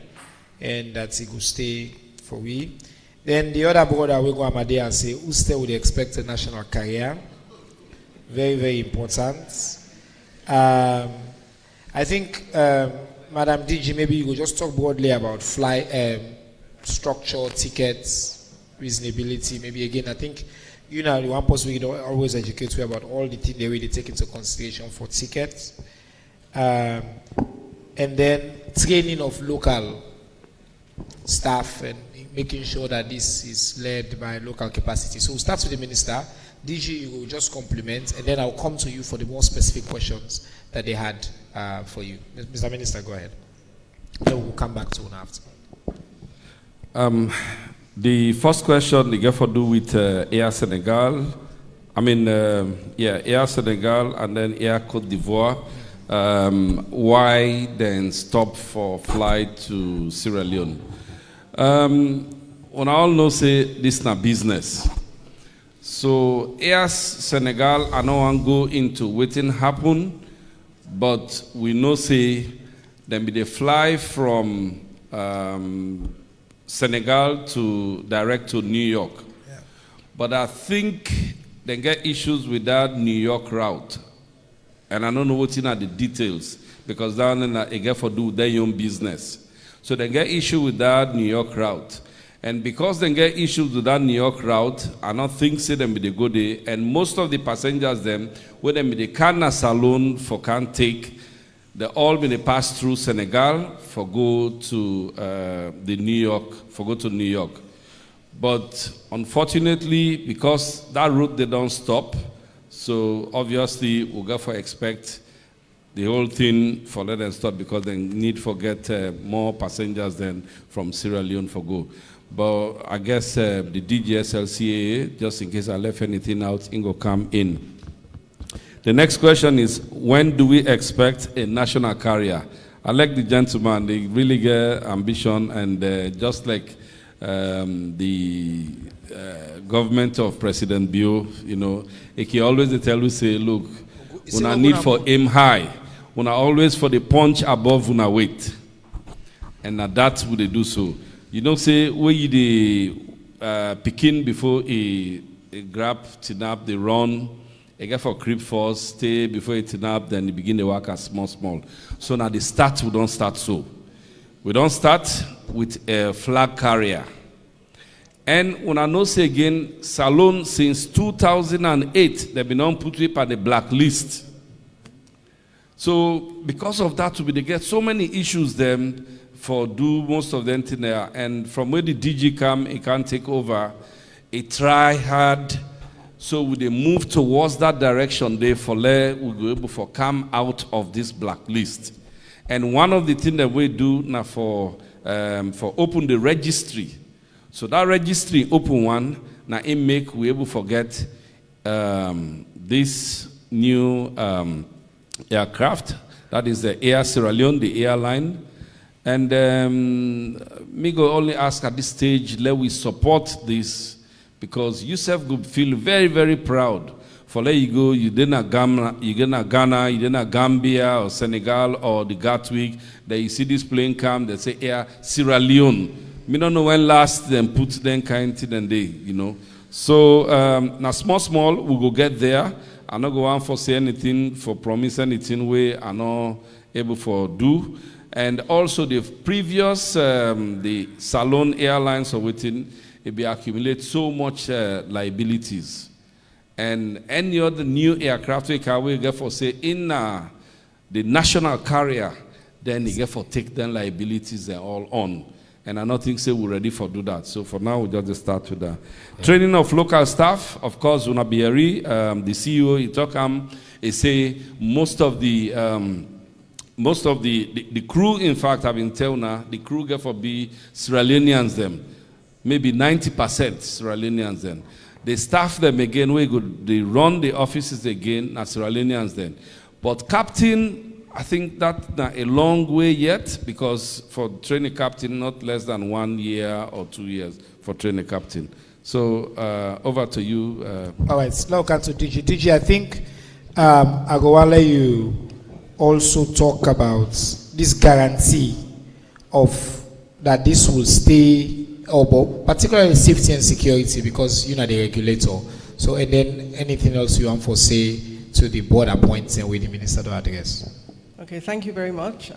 and that it will stay for we. Then the other brother will go Amade and say, who stay with the expected national career? Very, very important. I think, Madam DG, maybe you could just talk broadly about fly structure, tickets, reasonability. Maybe again, I think you know the one person we don't always educate you about all the things they really take into consideration for tickets. And then training of local staff and making sure that this is led by local capacity. So we'll start with the minister. DG, you will just compliment, and then I'll come to you for the more specific questions that they had for you. Mr. Minister, go ahead. Then we'll come back to one after. The first question they get for do with Air Senegal. Air Senegal and then Air Cote d'Ivoire. Why then stop for flight to Sierra Leone? When I all know say this na business. So Air Senegal, I know I go into waiting happen, but we know say then be they fly from Senegal to direct to New York. Yeah. But I think they get issues with that New York route. And I don't know what's in the details, because down in they get for do their own business. So they get issue with that New York route. And because they get issues with that New York route, I don't think say them be they go there. And most of the passengers them, when them be they can't saloon for can't take, they all be they pass through Senegal for go to New York. But unfortunately, because that route they don't stop, so obviously we'll go for expect the whole thing for let them stop, because they need for get more passengers than from Sierra Leone for go. But I guess the DGSLCAA, just in case I left anything out, it will come in. The next question is, when do we expect a national carrier? I like the gentleman, they really get ambition, and just like the government of President Bio, you know, he always they tell you, say, look, when I need for aim high, when I always for the punch above when I weight. And that would they do so. You don't say, where you the picking before a grab, tinap, they run, a get for creep force, stay before it tinap, then they begin to work as small. So now the start, we don't start so. We don't start with a flag carrier. And when I know say again, Salon since 2008, they've been on put up on the blacklist. So because of that, they get so many issues them for do most of them thing there. And from where the DG come, it can't take over. It try hard. So we they move towards that direction. They for let we go able for come out of this blacklist. And one of the things that we do now for open the registry. So that registry open one, now it make we able forget this new aircraft. That is the Air Sierra Leone, the airline. And me go only ask at this stage, let we support this, because yourself could feel very, very proud. For let you go, you didn't Ghana, you didn't Gambia or Senegal or the Gatwick. That you see this plane come, they say Air Sierra Leone. Me don't know when last them put them kind of thing they, you know. So now small, we go get there. I not go on for say anything, for promise anything way I not able for do. And also the previous, the Salon Airlines or within, it be accumulate so much liabilities. And any other new aircraft we can get for say in the national carrier, then you get for take them liabilities and all on. And I don't think say we're ready for do that. So for now, we'll just start with that. Yeah. Training of local staff, of course, Unabieri, the CEO, he talk he say most of the crew, in fact, have been told now, the crew get for be Sierra Leoneans them. Maybe 90% Sierra Leoneans then. They staff them again, they run the offices again, as Sierra Leoneans then. But captain, I think that's a long way yet, because for training captain, not less than 1 year or 2 years for training captain. So over to you. All right, now come to DG. DG, I think I go let you also talk about this guarantee of that this will stay, particularly safety and security, because you're the regulator. So, and then anything else you want to say to the board appoints and with the minister to address. Okay, thank you very much.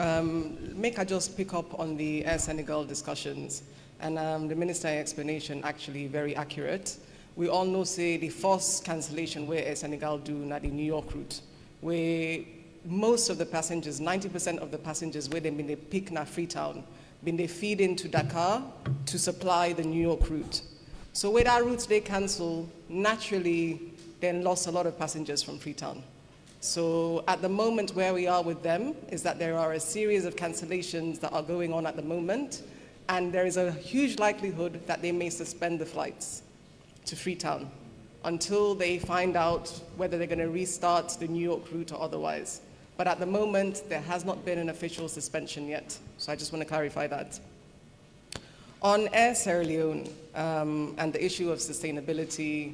Make I just pick up on the Air Senegal discussions, and the minister's explanation actually very accurate. We all know, say, the first cancellation where Air Senegal do na the New York route, where most of the passengers, 90% of the passengers, where they been they pick na Freetown, been they feed into Dakar to supply the New York route. So where that route they cancel, naturally, then lost a lot of passengers from Freetown. So at the moment where we are with them is that there are a series of cancellations that are going on at the moment, and there is a huge likelihood that they may suspend the flights to Freetown until they find out whether they're going to restart the New York route or otherwise. But at the moment, there has not been an official suspension yet. So I just want to clarify that. On Air Sierra Leone and the issue of sustainability,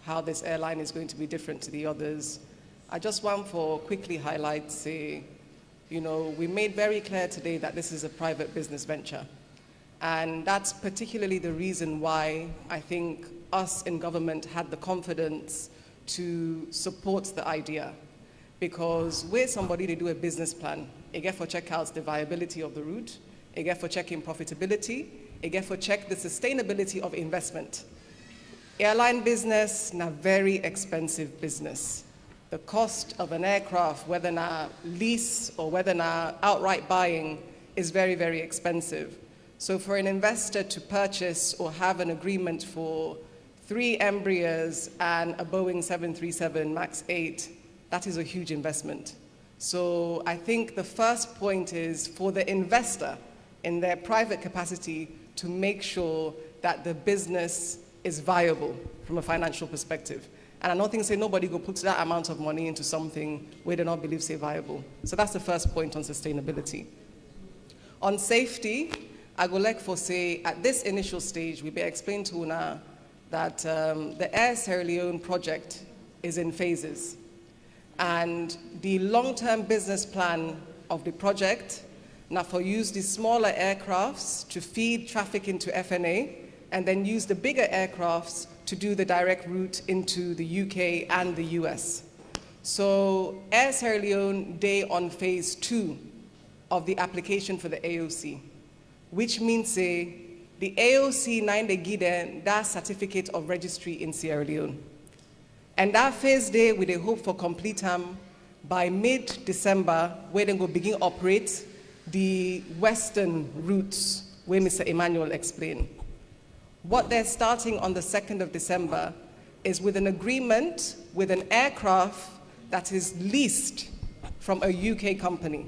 how this airline is going to be different to the others, I just want to quickly highlight, say, we made very clear today that this is a private business venture. And that's particularly the reason why I think us in government had the confidence to support the idea. Because we're somebody to do a business plan. They get for check out the viability of the route, they get for checking profitability, they get for check the sustainability of investment. Airline business, na very expensive business. The cost of an aircraft, whether na lease or whether na outright buying, is very, very expensive. So for an investor to purchase or have an agreement for 3 Embraers and a Boeing 737 MAX 8, that is a huge investment. So I think the first point is for the investor in their private capacity to make sure that the business is viable from a financial perspective. And I don't think say nobody go put that amount of money into something where they don't believe say viable. So that's the first point on sustainability. On safety, I would like for say at this initial stage, we be explained to Una that the Air Sierra Leone project is in phases. And the long-term business plan of the project, now for use the smaller aircrafts to feed traffic into FNA, and then use the bigger aircrafts to do the direct route into the UK and the US. So Air Sierra Leone, they on phase 2 of the application for the AOC, which means say, the AOC 9 they give them that certificate of registry in Sierra Leone. And that phase day, we hope for complete by mid-December, where they will begin operate the western routes, where Mr. Emmanuel explained. What they're starting on the 2nd of December is with an agreement with an aircraft that is leased from a UK company.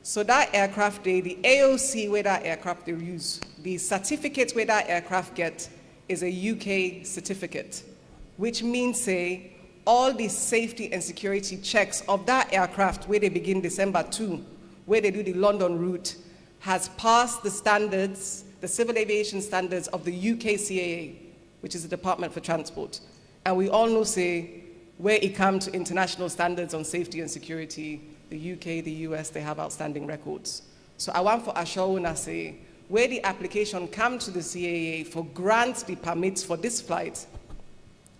So that aircraft day, the AOC where that aircraft they use, the certificate where that aircraft get is a UK certificate, which means say all the safety and security checks of that aircraft where they begin December 2, where they do the London route, has passed the standards, the civil aviation standards of the UK CAA, which is the Department for Transport. And we all know say where it comes to international standards on safety and security, the UK, the US, they have outstanding records. So I want for Ashawuna say, where the application come to the CAA for grants the permits for this flight,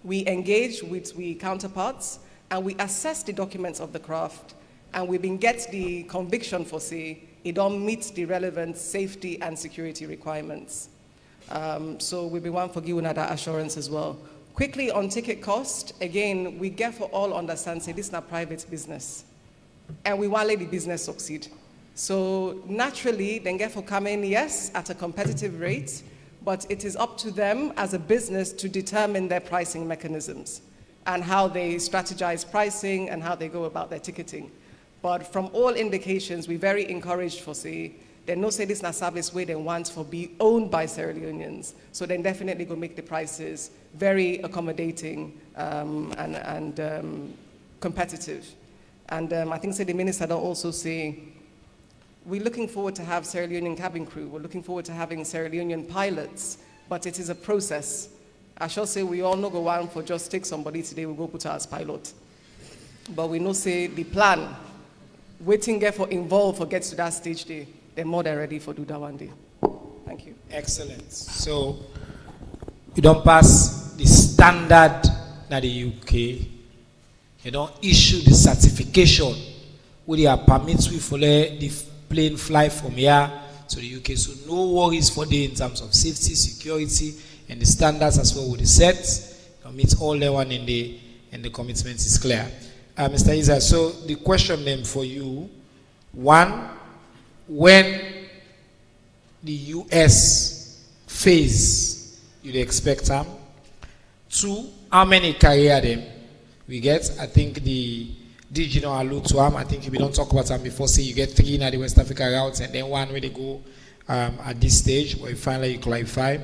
we engage with we counterparts and we assess the documents of the craft and we been get the conviction for say, it don't meet the relevant safety and security requirements. So we be one for giving that assurance as well. Quickly on ticket cost, again, we get for all understand say this is not private business. And we want to let the business succeed. So naturally, then get for coming, yes, at a competitive rate, but it is up to them as a business to determine their pricing mechanisms and how they strategize pricing and how they go about their ticketing. But from all indications, we're very encouraged for say, They know say this is a service where they want for be owned by Sierra Leoneans. So then definitely go make the prices very accommodating and competitive. And I think say the minister don't also say, we're looking forward to have Sierra Leonean cabin crew. We're looking forward to having Sierra Leonean pilots, but it is a process. I shall say we all know go on for just take somebody today, we go put her as pilot. But we know say the plan, waiting get for involved for get to that stage day, they're more than ready for do that one day. Thank you. Excellent. So you don't pass the standard in the UK. You don't issue the certification where they are permits we for the plane fly from here to the UK. So no worries for them in terms of safety, security, and the standards as well with the sets. You meet all the one in the commitment is clear. Mr. Isa, so the question then for you, one, when the US phase you'd expect them? Two, how many carrier them we get? I think the DG don't allude to them. I think we don't talk about them before. Say you get 3 in the West Africa routes and then 1 where they go at this stage where finally you clarify.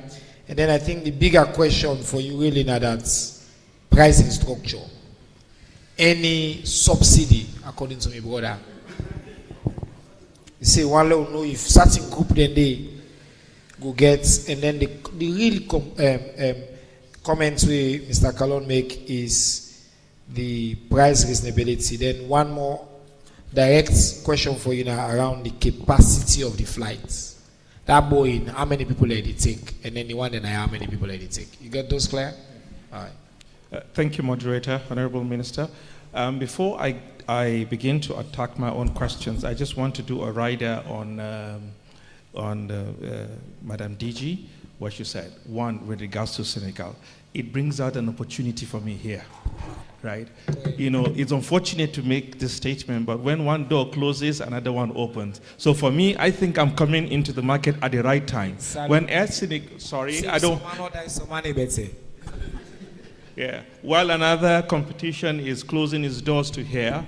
And then I think the bigger question for you really now that's pricing structure. Any subsidy, according to my brother. You say one level know if certain group then they go get, and then the real comments we Mr. Kalon make is the price reasonability. Then one more direct question for you now around the capacity of the flights. That Boeing, how many people did it take? And then the one then how many people did it take? You got those clear? All right. Thank you, Moderator, Honorable Minister. Before I begin to attack my own questions, I just want to do a rider on Madam DG, what she said. One, with regards to Senegal, it brings out an opportunity for me here, right? You know, it's unfortunate to make this statement, but when one door closes, another one opens. So for me, I think I'm coming into the market at the right time. When Air Senegal, sorry, I don't. Yeah. While another competition is closing its doors to here,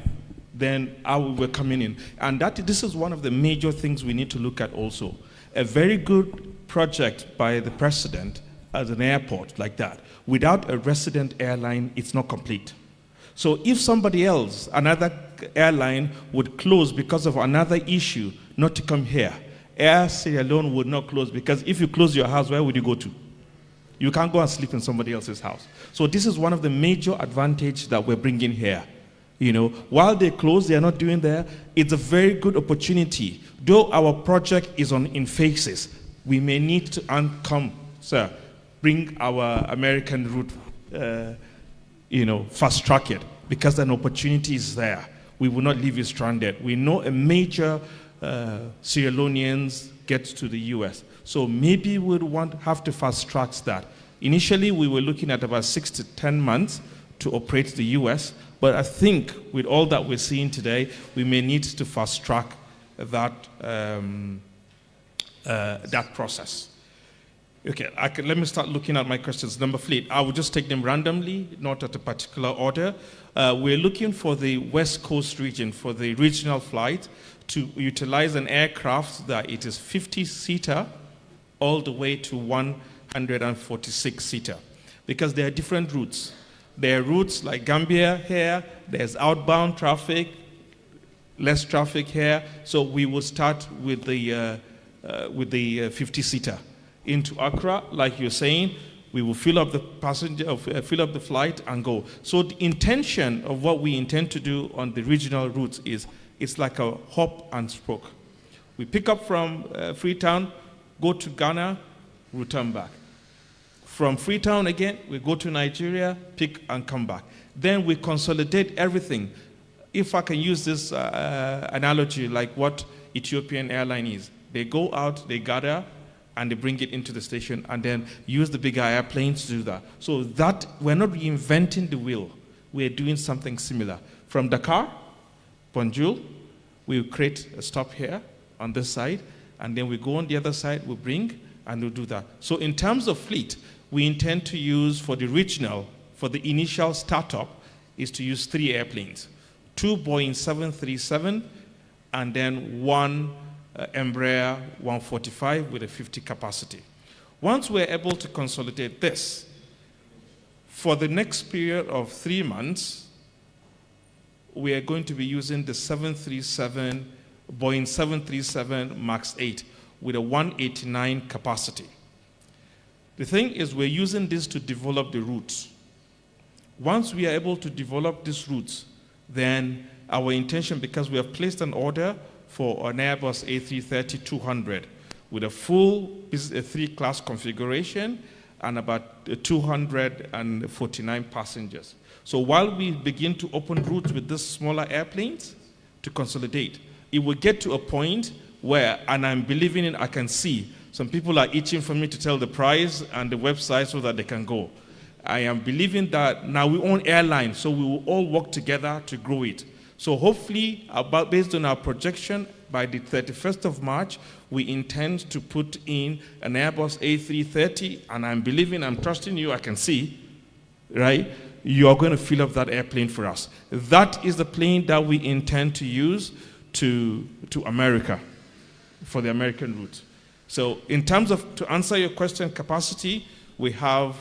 then we're coming in. And this is one of the major things we need to look at also. A very good project by the president as an airport like that, without a resident airline, it's not complete. So if somebody else, another airline, would close because of another issue not to come here, Air Sierra Leone would not close, because if you close your house, where would you go to? You can't go and sleep in somebody else's house. So this is one of the major advantages that we're bringing here. You know, while they close, they're not doing there. It's a very good opportunity. Though our project is in phases, we may need to bring our American route, fast track it, because an opportunity is there. We will not leave you stranded. We know a major Sierra Leoneans get to the US. So maybe we'd have to fast track that. Initially, we were looking at about 6 to 10 months to operate the US, but I think with all that we're seeing today, we may need to fast track that, that process. Okay, let me start looking at my questions. Number fleet, I will just take them randomly, not at a particular order. We're looking for the West Coast region, for the regional flight, to utilize an aircraft that it is 50-seater, all the way to 146-seater, because there are different routes. There are routes like Gambia here, there's outbound traffic, less traffic here, so we will start with the 50-seater. Into Accra, like you're saying, we will fill up the fill up the flight and go. So the intention of what we intend to do on the regional routes is, it's like a hop and spoke. We pick up from Freetown, go to Ghana, return back. From Freetown again, we go to Nigeria, pick and come back. Then we consolidate everything. If I can use this analogy like what Ethiopian airline is. They go out, they gather, and they bring it into the station, and then use the bigger airplanes to do that. So that, we're not reinventing the wheel. We're doing something similar. From Dakar, Banjul, we create a stop here on this side, and then we go on the other side, we bring, and we'll do that. So in terms of fleet, we intend to use for the regional, for the initial startup, is to use 3 airplanes. 2 Boeing 737, and then 1 Embraer 145 with a 50 capacity. Once we're able to consolidate this, for the next period of 3 months, we are going to be using the Boeing 737 MAX 8 with a 189 capacity. The thing is, we're using this to develop the routes. Once we are able to develop these routes, then our intention, because we have placed an order for an Airbus A330-200 with a full 3-class configuration and about 249 passengers. So while we begin to open routes with these smaller airplanes to consolidate, it will get to a point where, and I'm believing it, I can see some people are itching for me to tell the price and the website so that they can go. I am believing that now we own airlines, so we will all work together to grow it. So hopefully, based on our projection, by the 31st of March, we intend to put in an Airbus A330, and I'm trusting you, I can see, right? You are going to fill up that airplane for us. That is the plane that we intend to use to America, for the American route. So in terms of, to answer your question, capacity, we have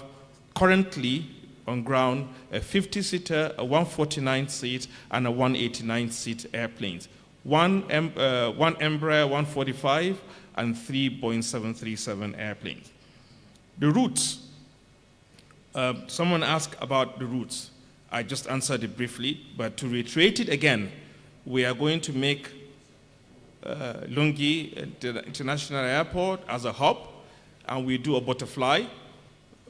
currently on ground a 50-seater, a 149-seat, and a 189-seat airplanes. One Embraer 145 and 3 Boeing 737 airplanes. The routes. Someone asked about the routes. I just answered it briefly, but to reiterate it again, we are going to make Lungi International Airport as a hub, and we do a butterfly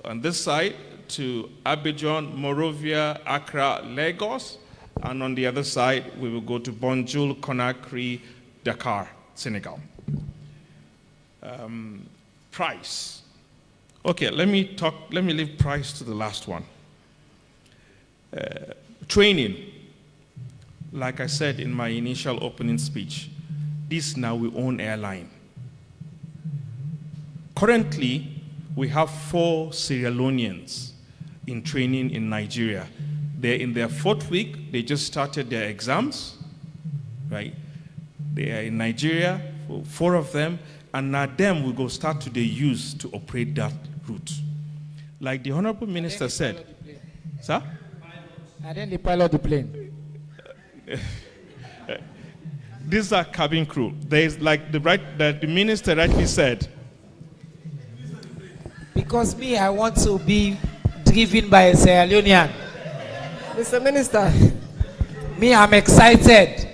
on this side to Abidjan, Monrovia, Accra, Lagos, and on the other side, we will go to Banjul, Conakry, Dakar, Senegal. Price. Okay, let me leave price to the last one. Training. Like I said in my initial opening speech, this now we own airline. Currently, we have 4 Sierra Leoneans in training in Nigeria. They're in their 4th week. They just started their exams, right? They are in Nigeria, 4 of them, and now them will go start to use to operate that route. Like the Honorable Minister said. Sir? And then they pilot the plane. These are cabin crew. There is, like the Minister rightly said. Because me, I want to be driven by a Sierra Leonean. Mr. Minister. Me, I'm excited.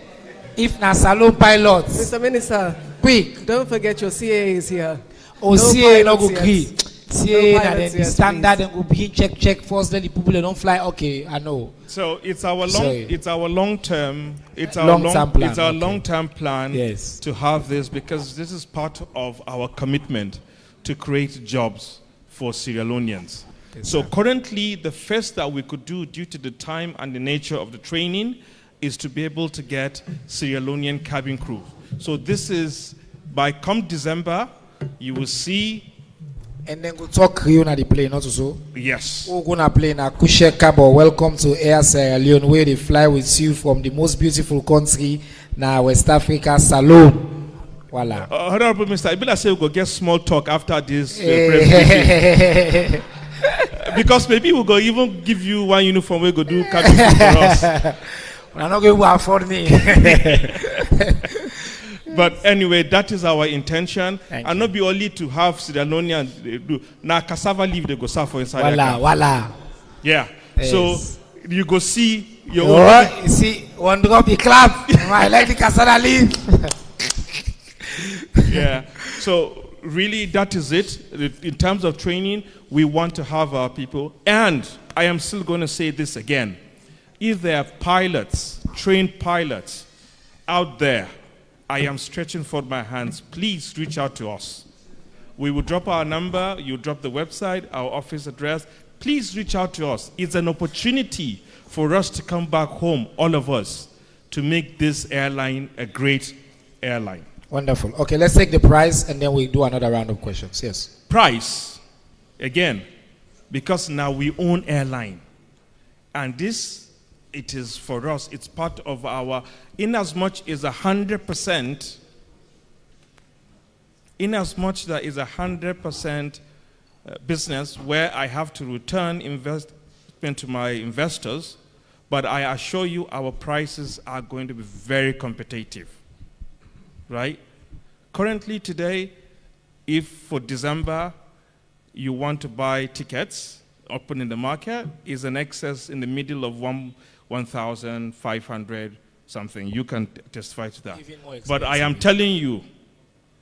If na salon pilots. Mr. Minister. Quick. Don't forget your CA is here. Oh, no CA no go agree. CA No and then the standard and go begin check first. Then the people they don't fly. Okay, I know. So it's our long-term plan. Yes. To have this, because this is part of our commitment to create jobs for Sierra Leoneans. Yes, so sir. currently, the first that we could do due to the time and the nature of the training is to be able to get Sierra Leonean cabin crew. So this is, by come December, you will see. And then go talk Creole na the plane, not so. Yes. Who gonna play na Kushe Cabo? Welcome to Air Sierra Leone, where they fly with you from the most beautiful country, na West Africa, Salone. Voila. Honorable Minister, I believe I say we go get small talk after this. Because maybe we'll go even give you one uniform we go do cabin crew for us. I'm not going to afford me. But anyway, that is our intention. Thank and you. not be only to have Sierra Leonean do. Now cassava leaf they go serve for inside. Voila. Yeah. Yes. So you go see your You see, one drop the clap. I like the cassava leaf. Yeah. So really, that is it. In terms of training, we want to have our people. And I am still going to say this again. If there are pilots, trained pilots out there, I am stretching forth my hands. Please reach out to us. We will drop our number. You drop the website, our office address. Please reach out to us. It's an opportunity for us to come back home, all of us, to make this airline a great airline. Wonderful. Okay, let's take the prize and then we do another round of questions. Yes. Price, again, because now we own airline. And this, it is for us, it's part of our, in as much as 100% in as much that is 100% business where I have to return investment to my investors, but I assure you our prices are going to be very competitive, right? Currently today, if for December you want to buy tickets open in the market, is an excess in the middle of 1,500 something. You can testify to that. But I am telling you,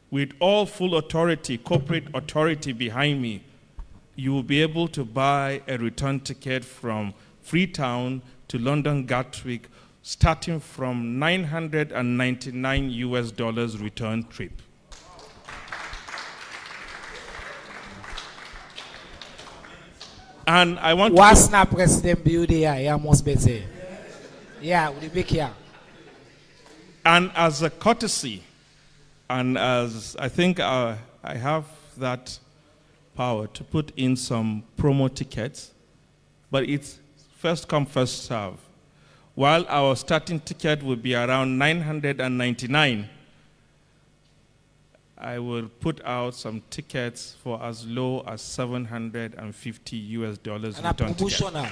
with all full authority, corporate authority behind me, you will be able to buy a return ticket from Freetown to London Gatwick starting from $999 return trip. And I want What's not President Beauty? Yeah, must be say. Yeah, with the big here. And as a courtesy, and as I think I have that power to put in some promo tickets, but it's first come, first serve. While our starting ticket will be around $999, I will put out some tickets for as low as $750 And a return promotional.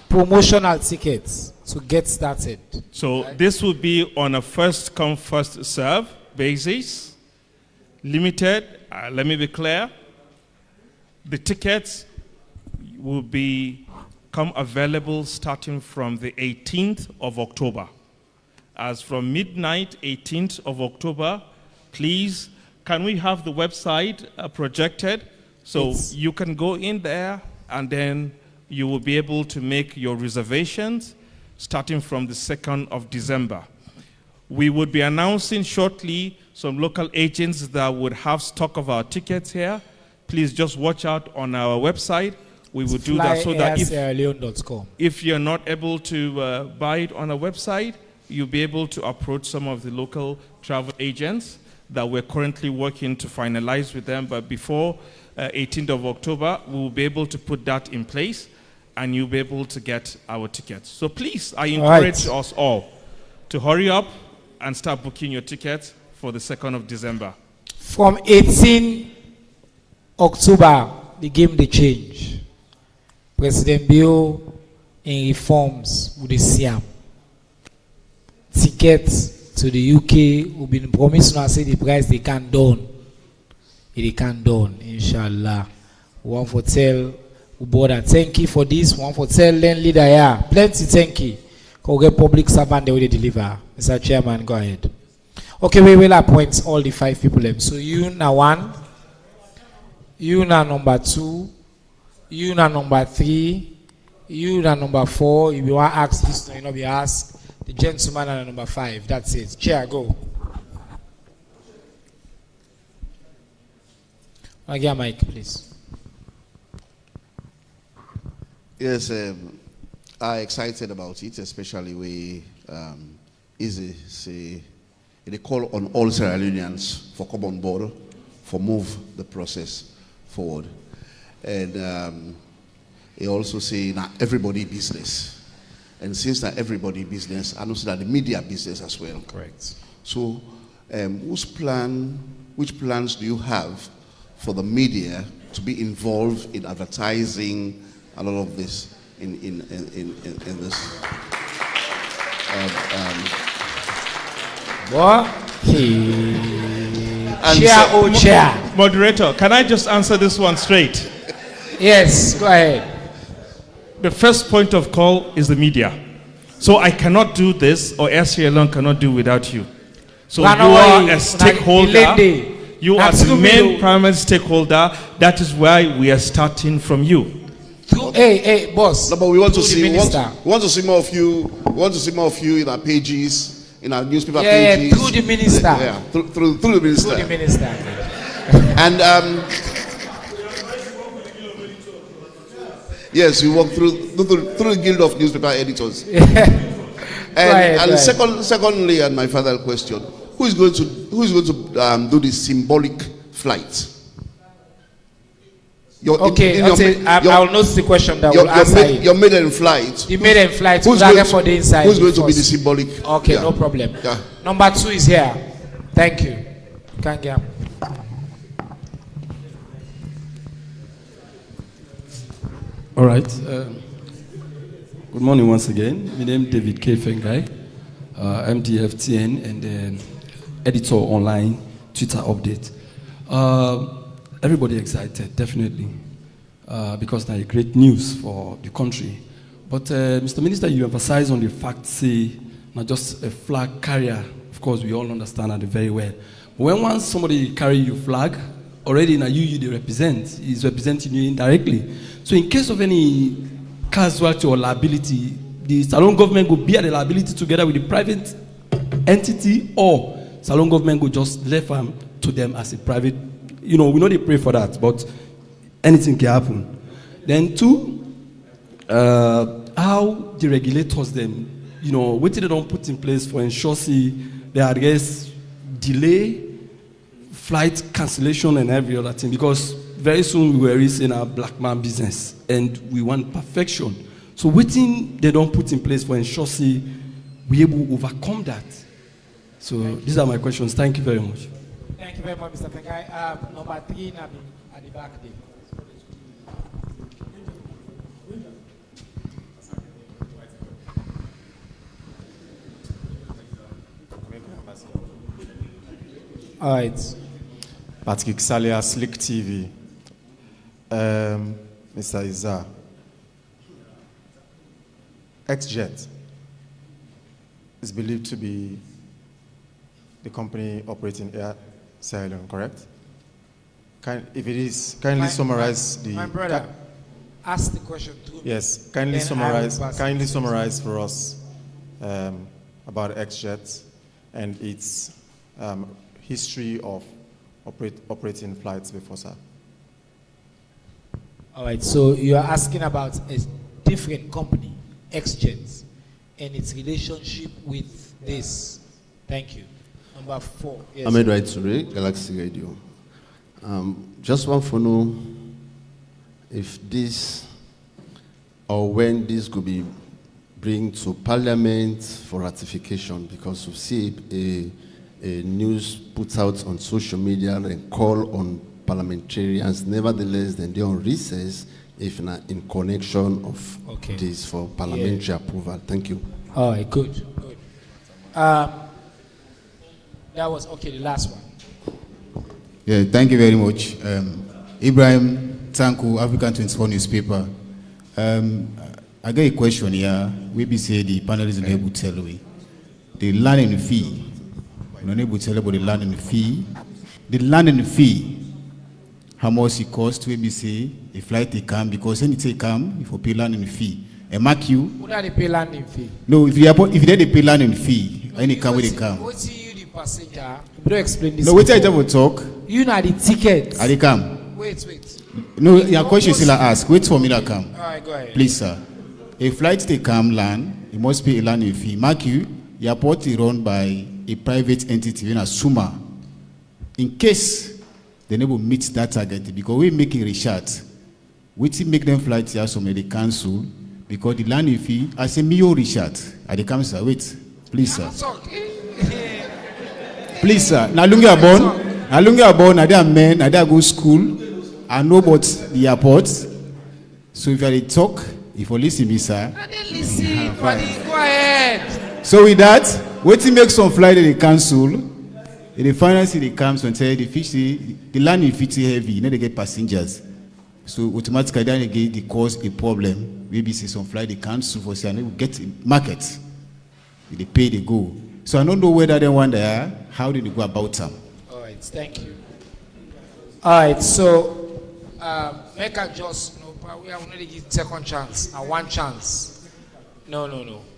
Promotional tickets to get started. So this will be on a first come, first serve basis, limited. Let me be clear. The tickets will become available starting from the 18th of October. As from midnight, 18th of October, please, can we have the website projected? So you can go in there and then you will be able to make your reservations starting from the 2nd of December. We would be announcing shortly some local agents that would have stock of our tickets here. Please just watch out on our website. We will do that so that if you're not able to buy it on our website, you'll be able to approach some of the local travel agents that we're currently working to finalize with them. But before 18th of October, we will be able to put that in place and you'll be able to get our tickets. So please, I encourage us all to hurry up and start booking your tickets for the 2nd of December. From 18 October, the game they change. President Bio in reforms with the Siam. Tickets to the UK will be promised now say the price they can down. It can down, inshallah. One for tell Uboda, thank you for this. One for tell then leader here. Plenty thank you. Go get public servant they will deliver. Mr. Chairman, go ahead. Okay, we will appoint all the 5 people. So you now 1, you now number 2, you now number 3, you now number 4. If you want to ask this, you know, be asked. The gentleman and number 5. That's it. Chair, go. I'll get a mic, please. Yes, I'm excited about it, especially we easy say they call on all Sierra Leoneans for come on board for move the process forward, and he also say now everybody business, and since that everybody business, I know that the media business as well. Correct. So, which plans do you have for the media to be involved in advertising a lot of this in this? What? Chair. Moderator, can I just answer this one straight? Yes, go ahead. The first point of call is the media. So I cannot do this, or SC alone cannot do without you. So you are a stakeholder. You are the main primary stakeholder. That is why we are starting from you. Hey, boss. No, but we want to see. We want to see more of you. We want to see more of you in our pages, in our newspaper pages. Yeah, through the minister. Yeah, through the minister. Through the minister. And yes, we work through the Guild of Newspaper Editors. And secondly, and my final question: who is going to do this symbolic flight? I'll note the question that will answer it. Your maiden flight. The maiden flight. Who's going to be the symbolic? Okay, no problem. Yeah. Number 2 is here. Thank you. Kangam. All right. Good morning once again. My name is David K. Fengai, MDFTN, and then editor online, Twitter update. Everybody excited, definitely, because that's great news for the country. But Mr. Minister, you emphasize on the fact, say, not just a flag carrier. Of course, we all understand that very well. But when once somebody carry your flag, already now you they represent, is representing you indirectly. So in case of any casualty or liability, the Salon government will bear the liability together with the private entity, or Salon government will just left them to them as a private. We know they pray for that, but anything can happen. Then two, how the regulators them, what they don't put in place for ensure they are delay, flight cancellation and every other thing, because very soon we were in our black man business and we want perfection. So waiting they don't put in place for ensure we able to overcome that. So these are my questions. Thank you very much. Thank you very much, Mr. Fengai. Number 3, Nabi, at the back there. All right. Patrick Salia, Slick TV. Mr. Iza. XJet is believed to be the company operating Air Sierra Leone, correct? If it is, kindly summarize the... My brother, ask the question too. Yes, kindly summarize for us about XJet and its history of operating flights before, sir. All right, so you are asking about a different company, XJet, and its relationship with this. Thank you. Number 4. Yes. Ahmed Right Suri, Galaxy Radio. Just want to know if this or when this could be bring to Parliament for ratification, because we see a news put out on social media and call on parliamentarians. Nevertheless, then they're on recess if not in connection of this for parliamentary approval. Thank you. All right, good. That was the last one. Yeah, thank you very much. Ibrahim Tanku, African 24 newspaper. I got a question here. We say the panelists are able to tell me. The landing fee. We're not able to tell about the landing fee. The landing fee, how much it costs to say a flight they come, because when they come, if you pay landing fee, and mark you. Who do they pay landing fee? No, if they pay landing fee, any come where they come. What's you the passenger? You don't explain this. No, wait till I talk. You know the ticket. Are they come? Wait. No, your question still I ask. Wait for me to come. All right, go ahead. Please, sir. A flight they come land, you must pay a landing fee. Mark you, your port is run by a private entity, a SUMA. In case they never meet that target, because we making research, we make them flights here, so they cancel, because the landing fee, I say, me research. I they come, sir. Wait, please, sir. Please, sir. Now, Lungia born, I there men, I there go school. I know about the airport. So if you talk, if you listen me, sir. Listen, go ahead. So with that, what to make some flight they cancel, the finance they comes and say the landing fee too heavy, you know they get passengers. So automatically they cause a problem. Maybe say some flight they cancel for say and they will get market. They pay they go. So I don't know whether they wonder how did they go about them. All right, thank you. All right, so make a just we have only give second chance and one chance. No.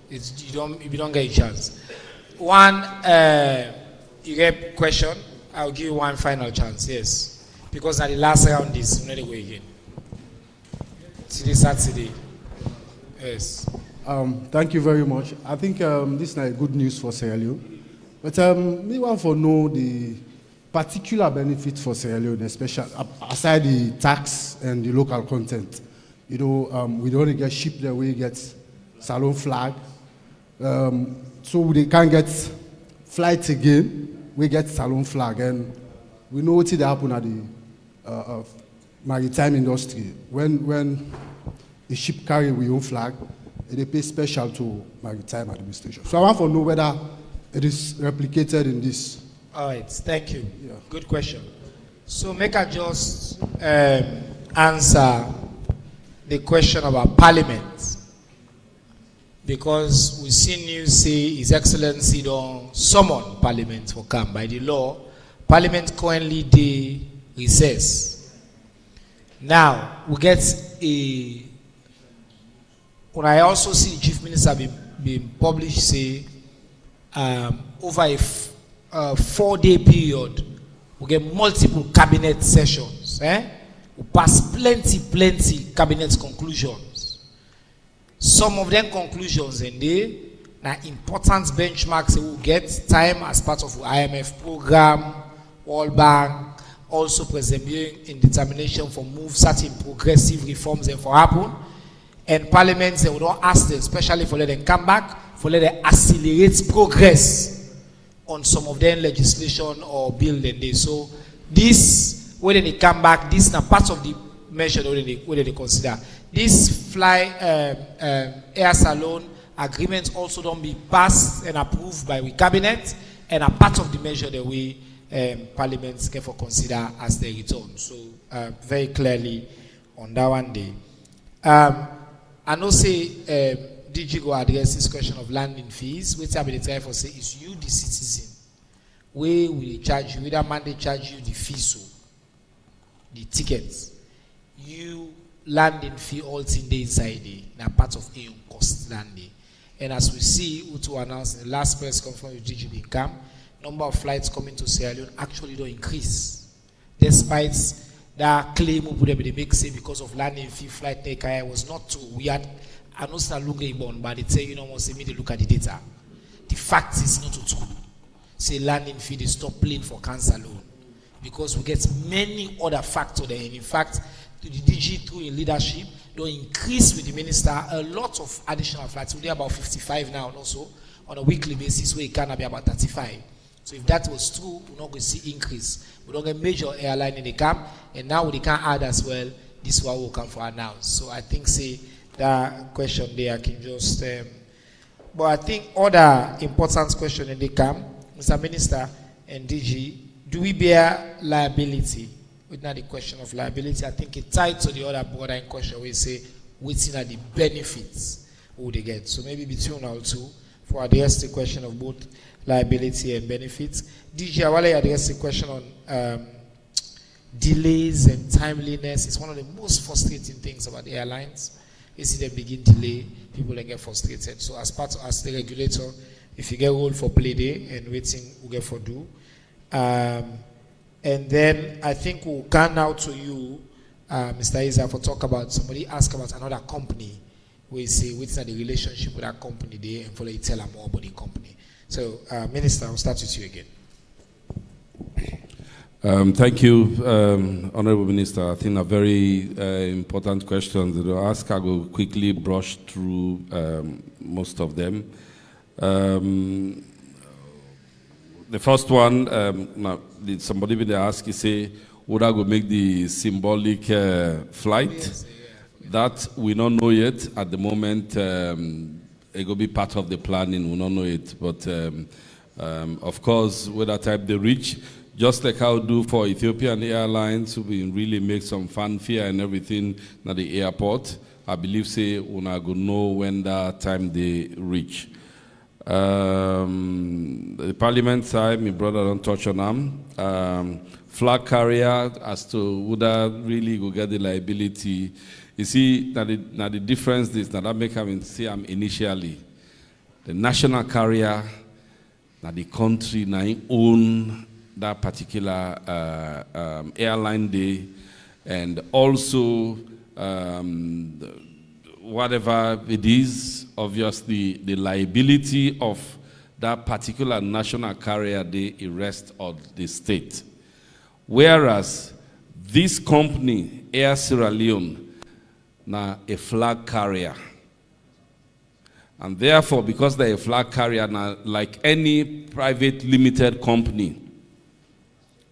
You don't get a chance. One, you get question. I'll give you one final chance. Yes, because at the last round is not the way again. Saturday. Yes. Thank you very much. I think this is like good news for Sierra Leone. But we want to know the particular benefit for Sierra Leone, especially aside the tax and the local content. We don't only get ship there, we get Salon flag. So they can't get flights again, we get Salon flag. And we know what did happen at the maritime industry. When the ship carry we own flag, they pay special to maritime administration. So I want to know whether it is replicated in this. All right, thank you. Yeah. Good question. So make I just answer the question about Parliament, because we see news say His Excellency don't summon Parliament for come. By the law, Parliament currently dey recess. Now we get a. When I also see the Chief Minister being published say over a 4-day period, we get multiple cabinet sessions. We pass plenty cabinet conclusions. Some of them conclusions and they now important benchmarks we will get time as part of the IMF program, World Bank, also persevering in determination for move certain progressive reforms and for happen. And parliaments, they will not ask them, especially for let them come back, for let them accelerate progress on some of them legislation or bill and they. So this, when they come back, this is now part of the measure whether they consider. This air salon agreements also don't be passed and approved by the cabinet and are part of the measure that we parliaments can for consider as they return. So very clearly on that one day. I know say DG go address this question of landing fees. Which I will try for say is you the citizen. Where will charge you? Whether man they charge you the fees, so the tickets. You landing fee all in the inside the now part of a cost landing. And as we see, to announce in the last press conference with DG Income, number of flights coming to Sierra Leone actually don't increase, despite that claim they make say because of landing fee flight taker was not true. We had I know start looking born, but they say you know want to me to look at the data. The fact is not true. Say landing fee they stop playing for cancer alone because we get many other factors there. And in fact, the DG through in leadership don't increase with the minister a lot of additional flights. We're about 55 now, and also on a weekly basis where it can be about 35. So if that was true, we're not going to see increase. We don't get major airline in the camp, and now we can add as well. This is what will come for announce. So I think say that question there I can just. But I think other important question in the camp, Mr. Minister and DG, do we bear liability? With not the question of liability, I think it tied to the other border in question where we say waiting at the benefits who they get. So maybe between our two for address the question of both liability and benefits. DG, I want to address the question on delays and timeliness. It's one of the most frustrating things about the airlines. You see them begin delay, people then get frustrated. So as the regulator, if you get rolled for play day and waiting, we get for do. And then I think we'll come now to you, Mr. Isa, for talk about somebody ask about another company. We say what's the relationship with that company there and for you tell them more about the company. So, Minister, I'll start with you again. Thank you, Honorable Minister. I think a very important question that I ask. I will quickly brush through most of them. The first one, now, somebody will ask, you say, would I go make the symbolic flight? Yes, yeah. That we don't know yet. At the moment, it will be part of the planning. We don't know it. But, of course, with that type they reach, just like how we do for Ethiopian Airlines, we really make some fanfare and everything at the airport. I believe, say, we're not going to know when that time they reach. The Parliament side, my brother don't touch on them. Flag carrier, as to would I really go get the liability. You see, now the difference is now that make him see initially. The national carrier, now the country now own that particular airline day, and also whatever it is, obviously the liability of that particular national carrier day rests on the state. Whereas this company, Air Sierra Leone, now a flag carrier. And therefore, because they're a flag carrier, now, like any private limited company,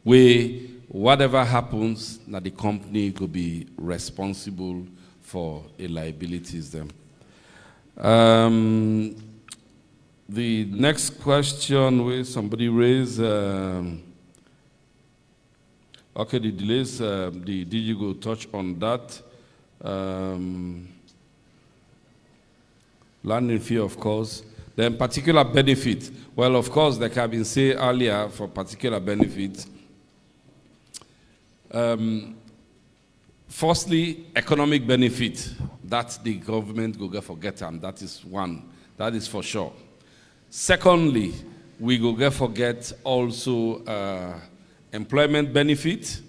we whatever happens, now the company could be responsible for the liabilities them. The next question where somebody raised, okay, the delays, the DG will touch on that. Landing fee, of course. Then particular benefit. Well, of course, like I've been saying earlier, for particular benefit. Firstly, economic benefit. That the government will get forget them. That is one. That is for sure. Secondly, we go get forget also employment benefit.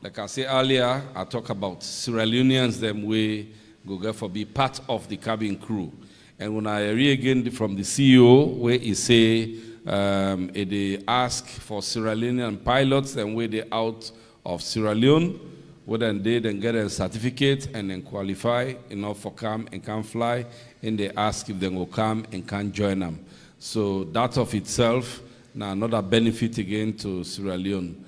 Like I said earlier, I talk about Sierra Leoneans, them way go get for be part of the cabin crew. And when I read again from the CEO, where he say they ask for Sierra Leonean pilots and where they out of Sierra Leone, whether they then get a certificate and then qualify enough for come and can fly, and they ask if they will come and can join them. So that of itself, now another benefit again to Sierra Leone.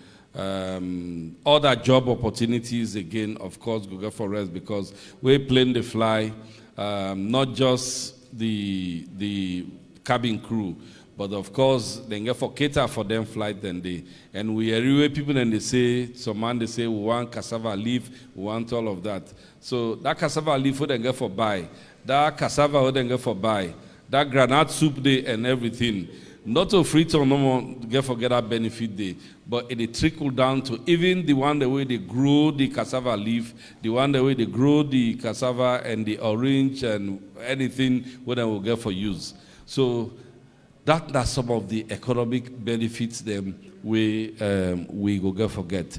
Other job opportunities again, of course, go get for rest because we plan the fly, not just the cabin crew, but of course they get for cater for them flight then they. And we everywhere people then they say, some man they say we want cassava leaf, we want all of that. So that cassava leaf we then get for buy, that cassava we then get for buy, that granite soup day and everything. Not to Freetown no more get forget that benefit day, but it trickle down to even the one the way they grow the cassava leaf, the one the way they grow the cassava and the orange and anything where they will get for use. So that's some of the economic benefits them we will get forget.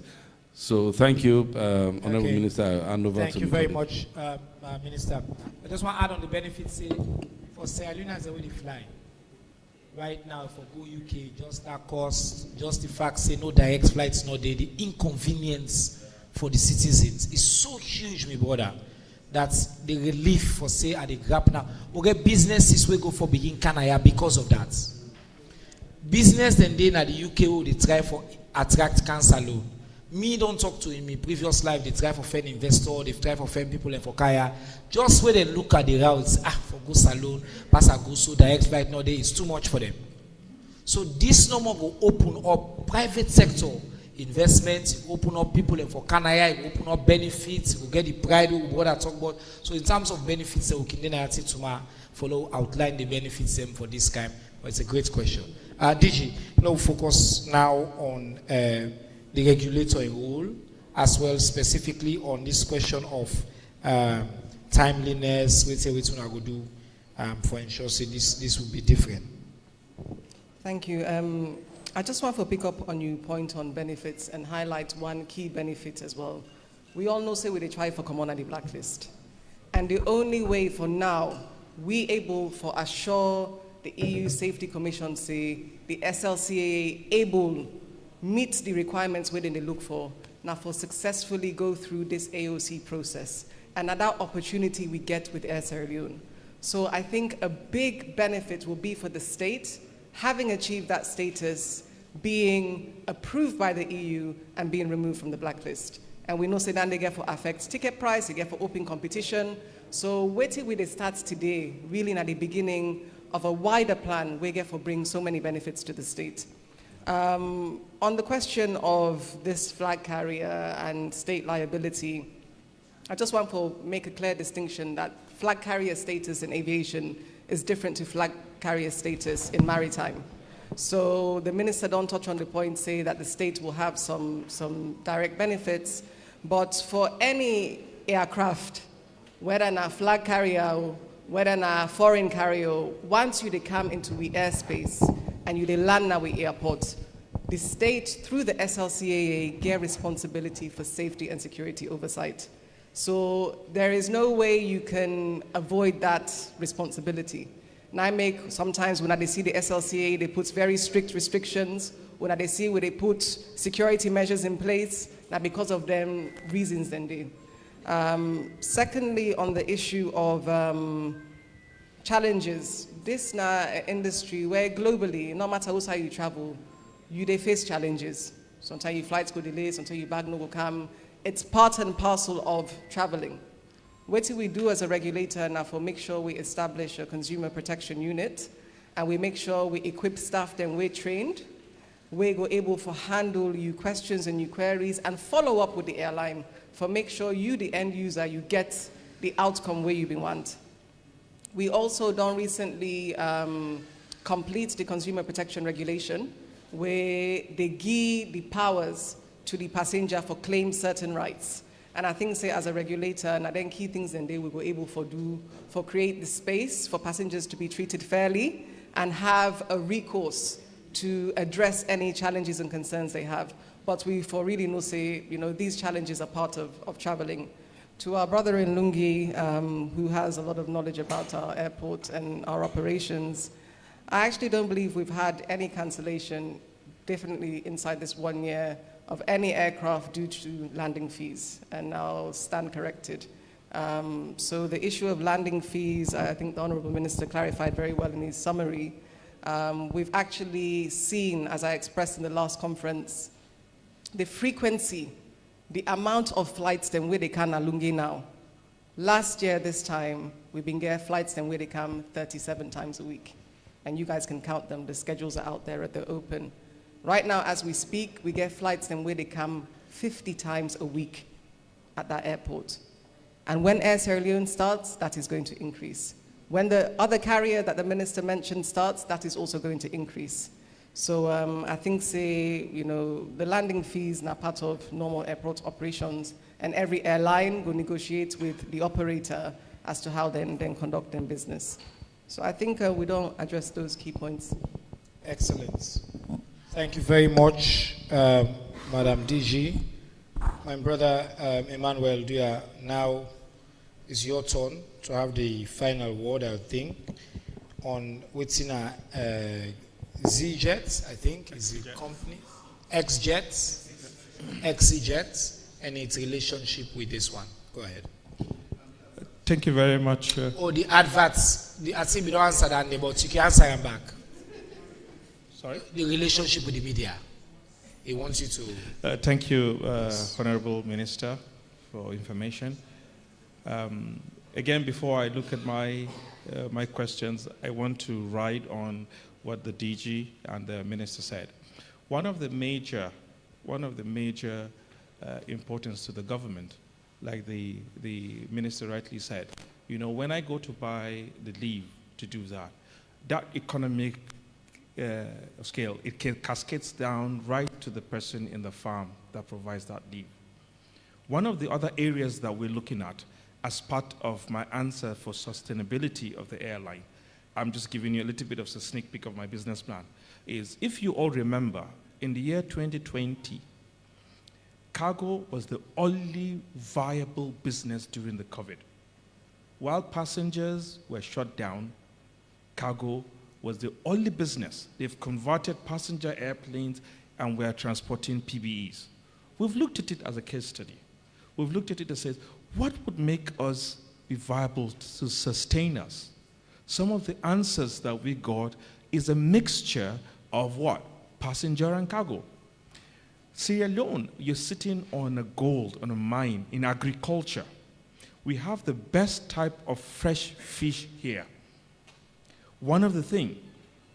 So thank you, Honorable Minister. Hand over Thank to you the very colleague. much, Minister. I just want to add on the benefits for Sierra Leoneans that when they fly. Right now, for Go UK, just that cost, just the fact, say no direct flights, no day, the inconvenience for the citizens is so huge, my brother, that the relief for, say, at the gap now, we get businesses we go for begin Canada because of that. Business then they in the UK, they try for attract cancer loan. Me don't talk to in my previous life, they try for find investor, they try for find people and for kaya. Just when they look at the routes, for go salon, pass a go so direct flight nowadays, it's too much for them. So this no more will open up private sector investments, it will open up people and for Canada, it will open up benefits, it will get the pride we what I talk about. So in terms of benefits, we can then follow outline the benefits them for this time. But it's a great question. DG, now focus now on the regulatory role, as well specifically on this question of timeliness, we say which one I go do for ensuring this will be different. Thank you. I just want to pick up on your point on benefits and highlight one key benefit as well. We all know, say, we try for come on at the blacklist. And the only way for now, we able for assure the EU Safety Commission, say, the SLCAA able meet the requirements within they look for, now for successfully go through this AOC process. And that opportunity we get with Air Sierra Leone. So I think a big benefit will be for the state, having achieved that status, being approved by the EU and being removed from the blacklist. And we know say that they get for affect ticket price, they get for open competition. So waiting with the starts today, really at the beginning of a wider plan, we get for bring so many benefits to the state. On the question of this flag carrier and state liability, I just want to make a clear distinction that flag carrier status in aviation is different to flag carrier status in maritime. So the minister don't touch on the point, say that the state will have some direct benefits, but for any aircraft, whether a flag carrier, whether a foreign carrier, once you come into the airspace and you land now with airport, the state through the SLCAA get responsibility for safety and security oversight. So there is no way you can avoid that responsibility. And I make sometimes when they see the SLCAA, they put very strict restrictions. When they see where they put security measures in place, now because of them reasons then they. Secondly, on the issue of challenges, this industry where globally, no matter how you travel, they face challenges. Sometimes your flights go delay, sometimes your bag no go come. It's part and parcel of traveling. What do we do as a regulator now for make sure we establish a consumer protection unit and we make sure we equip staff then we're trained, we go able to handle your questions and your queries and follow up with the airline for make sure you, the end user, you get the outcome where you want. We also done recently complete the consumer protection regulation where they give the powers to the passenger for claim certain rights. And I think say as a regulator, and I think key things in there we were able for create the space for passengers to be treated fairly and have a recourse to address any challenges and concerns they have. But we for really know say, these challenges are part of traveling. To our brother in Lungi, who has a lot of knowledge about our airport and our operations, I actually don't believe we've had any cancellation, definitely inside this 1 year, of any aircraft due to landing fees, and I'll stand corrected. So the issue of landing fees, I think the Honourable Minister clarified very well in his summary. We've actually seen, as I expressed in the last conference, the frequency, the amount of flights than where they can Alungi now. Last year, this time, we've been getting flights than where they come 37 times a week. And you guys can count them, the schedules are out there, they're open. Right now, as we speak, we get flights than where they come 50 times a week at that airport. And when Air Sierra Leone starts, that is going to increase. When the other carrier that the minister mentioned starts, that is also going to increase. So I think, the landing fees are part of normal airport operations, and every airline will negotiate with the operator as to how they then conduct their business. So I think we don't address those key points. Excellent. Thank you very much, Madam DG. My brother Emmanuel Dua, now is your turn to have the final word, I think, on what's in Z-Jets, I think, is the company, X-Jets, XC-Jets, and its relationship with this one. Go ahead. Thank you very much. The adverts, I think we don't answer that, but you can answer them back. Sorry? The relationship with the media. He wants you to... Thank you, Honorable Minister, for information. Again, before I look at my questions, I want to ride on what the DG and the Minister said. One of the major importance to the government, like the Minister rightly said, when I go to buy the leave to do that economic scale, it cascades down right to the person in the farm that provides that leave. One of the other areas that we're looking at as part of my answer for sustainability of the airline, I'm just giving you a little bit of a sneak peek of my business plan, is if you all remember, in the year 2020, cargo was the only viable business during the COVID. While passengers were shut down, cargo was the only business. They've converted passenger airplanes and we're transporting PBEs. We've looked at it as a case study. We've looked at it and said, what would make us be viable to sustain us? Some of the answers that we got is a mixture of what? Passenger and cargo. Sierra Leone, you're sitting on a gold, on a mine in agriculture. We have the best type of fresh fish here. One of the things,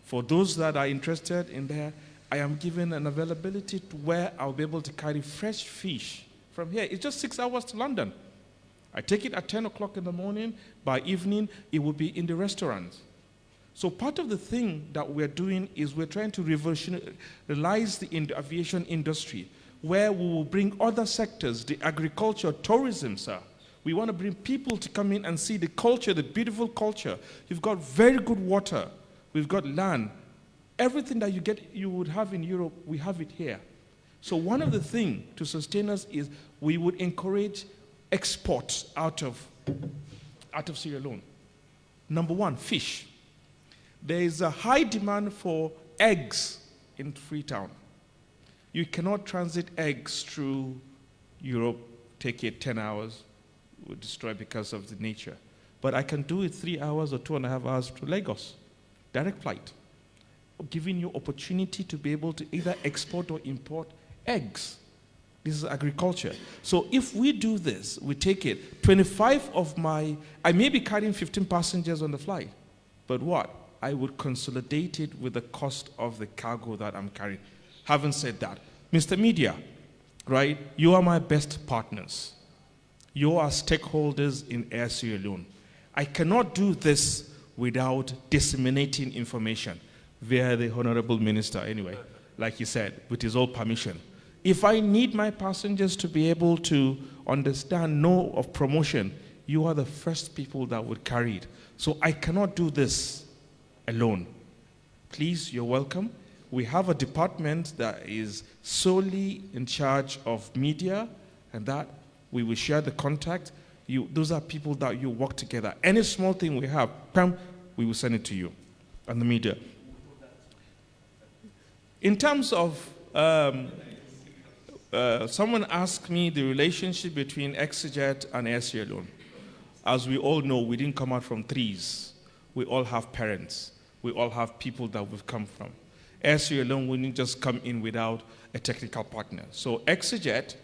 for those that are interested in there, I am given an availability to where I'll be able to carry fresh fish from here. It's just 6 hours to London. I take it at 10 o'clock in the morning. By evening, it will be in the restaurants. So part of the thing that we're doing is we're trying to revolutionize the aviation industry, where we will bring other sectors, the agriculture, tourism, sir. We want to bring people to come in and see the culture, the beautiful culture. You've got very good water. We've got land. Everything that you would have in Europe, we have it here. So one of the things to sustain us is we would encourage exports out of Sierra Leone. Number one, fish. There is a high demand for eggs in Freetown. You cannot transit eggs through Europe, take it 10 hours, would destroy because of the nature. But I can do it 3 hours or 2.5 hours to Lagos, direct flight, giving you opportunity to be able to either export or import eggs. This is agriculture. So if we do this, we take it, 25 of my, I may be carrying 15 passengers on the flight, but what? I would consolidate it with the cost of the cargo that I'm carrying. Having said that, Mr. Media, right, you are my best partners. You are stakeholders in Air Sierra Leone. I cannot do this without disseminating information via the Honorable Minister anyway, like he said, with his own permission. If I need my passengers to be able to understand, know of promotion, you are the first people that would carry it. So I cannot do this alone. Please, you're welcome. We have a department that is solely in charge of media, and that we will share the contact. Those are people that you work together. Any small thing we have, Pam, we will send it to you and the media. In terms of, someone asked me the relationship between Exijet and Air Sierra Leone. As we all know, we didn't come out from trees. We all have parents. We all have people that we've come from. Air Sierra Leone wouldn't just come in without a technical partner. So Exijet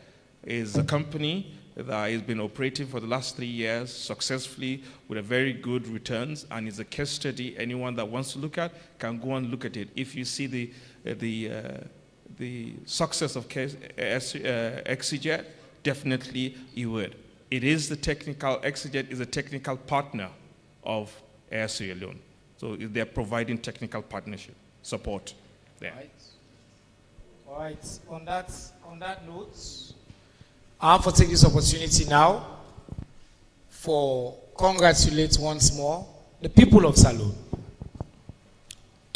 is a company that has been operating for the last 3 years successfully with a very good returns, and is a case study. Anyone that wants to look at can go and look at it. If you see the success of Exijet, definitely you would. Exijet is a technical partner of Air Sierra Leone. So they're providing technical partnership support there. All right. On that note, I have to take this opportunity now for congratulate once more the people of Salone,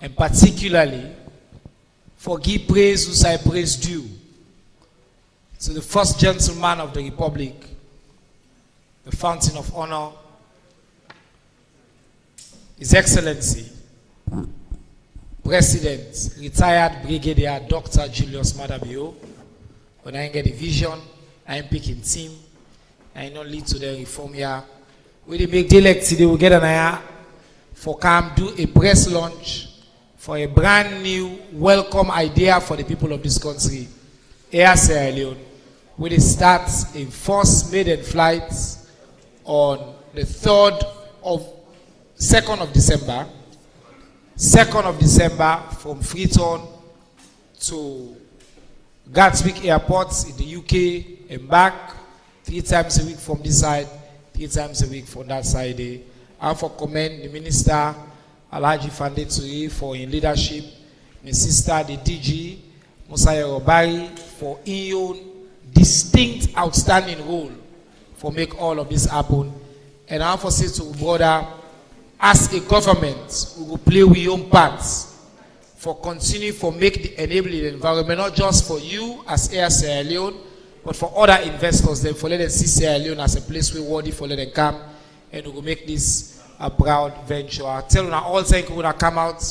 and particularly for give praise whose I praise due to the first gentleman of the Republic, the fountain of honor, His Excellency, President, retired Brigadier Dr. Julius Madabio. When I get a vision, I am picking team, I not lead to the reform here. We make delect today, we get an eye for come do a press launch for a brand new welcome idea for the people of this country, Air Sierra Leone, where they start a first maiden flight on the 2nd of December. 2nd of December from Freetown to Gatwick Airport in the UK and back 3 times a week from this side, 3 times a week from that side. I for commend the Minister Alhaji Fande Turi for in leadership, my sister the DG Musaya Robari for in your distinct outstanding role for make all of this happen. And I for say to brother, as a government, we will play with your own parts for continue for make the enabling environment, not just for you as Air Sierra Leone, but for other investors, then for let them see Sierra Leone as a place we worthy for let them come, and we will make this a proud venture. I tell you all thank you when I come out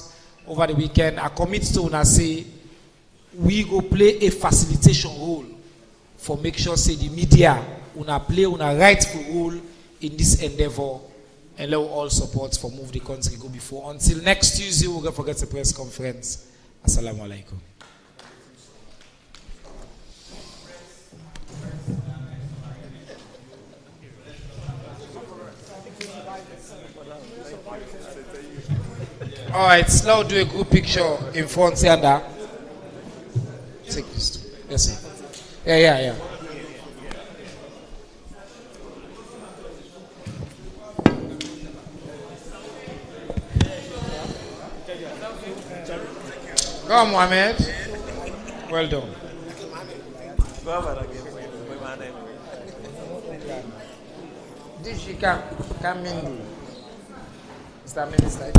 over the weekend. I commit to when I say we go play a facilitation role for make sure say the media una play una rightful role in this endeavor, and let all support for move the country go before. Until next Tuesday, we're going to forget the press conference. Assalamu alaikum. All right, now do a group picture in front here and there. Take this. Yes, sir. Yeah. Go on, Mohammed. Well done. This she come in. Mr. Minister.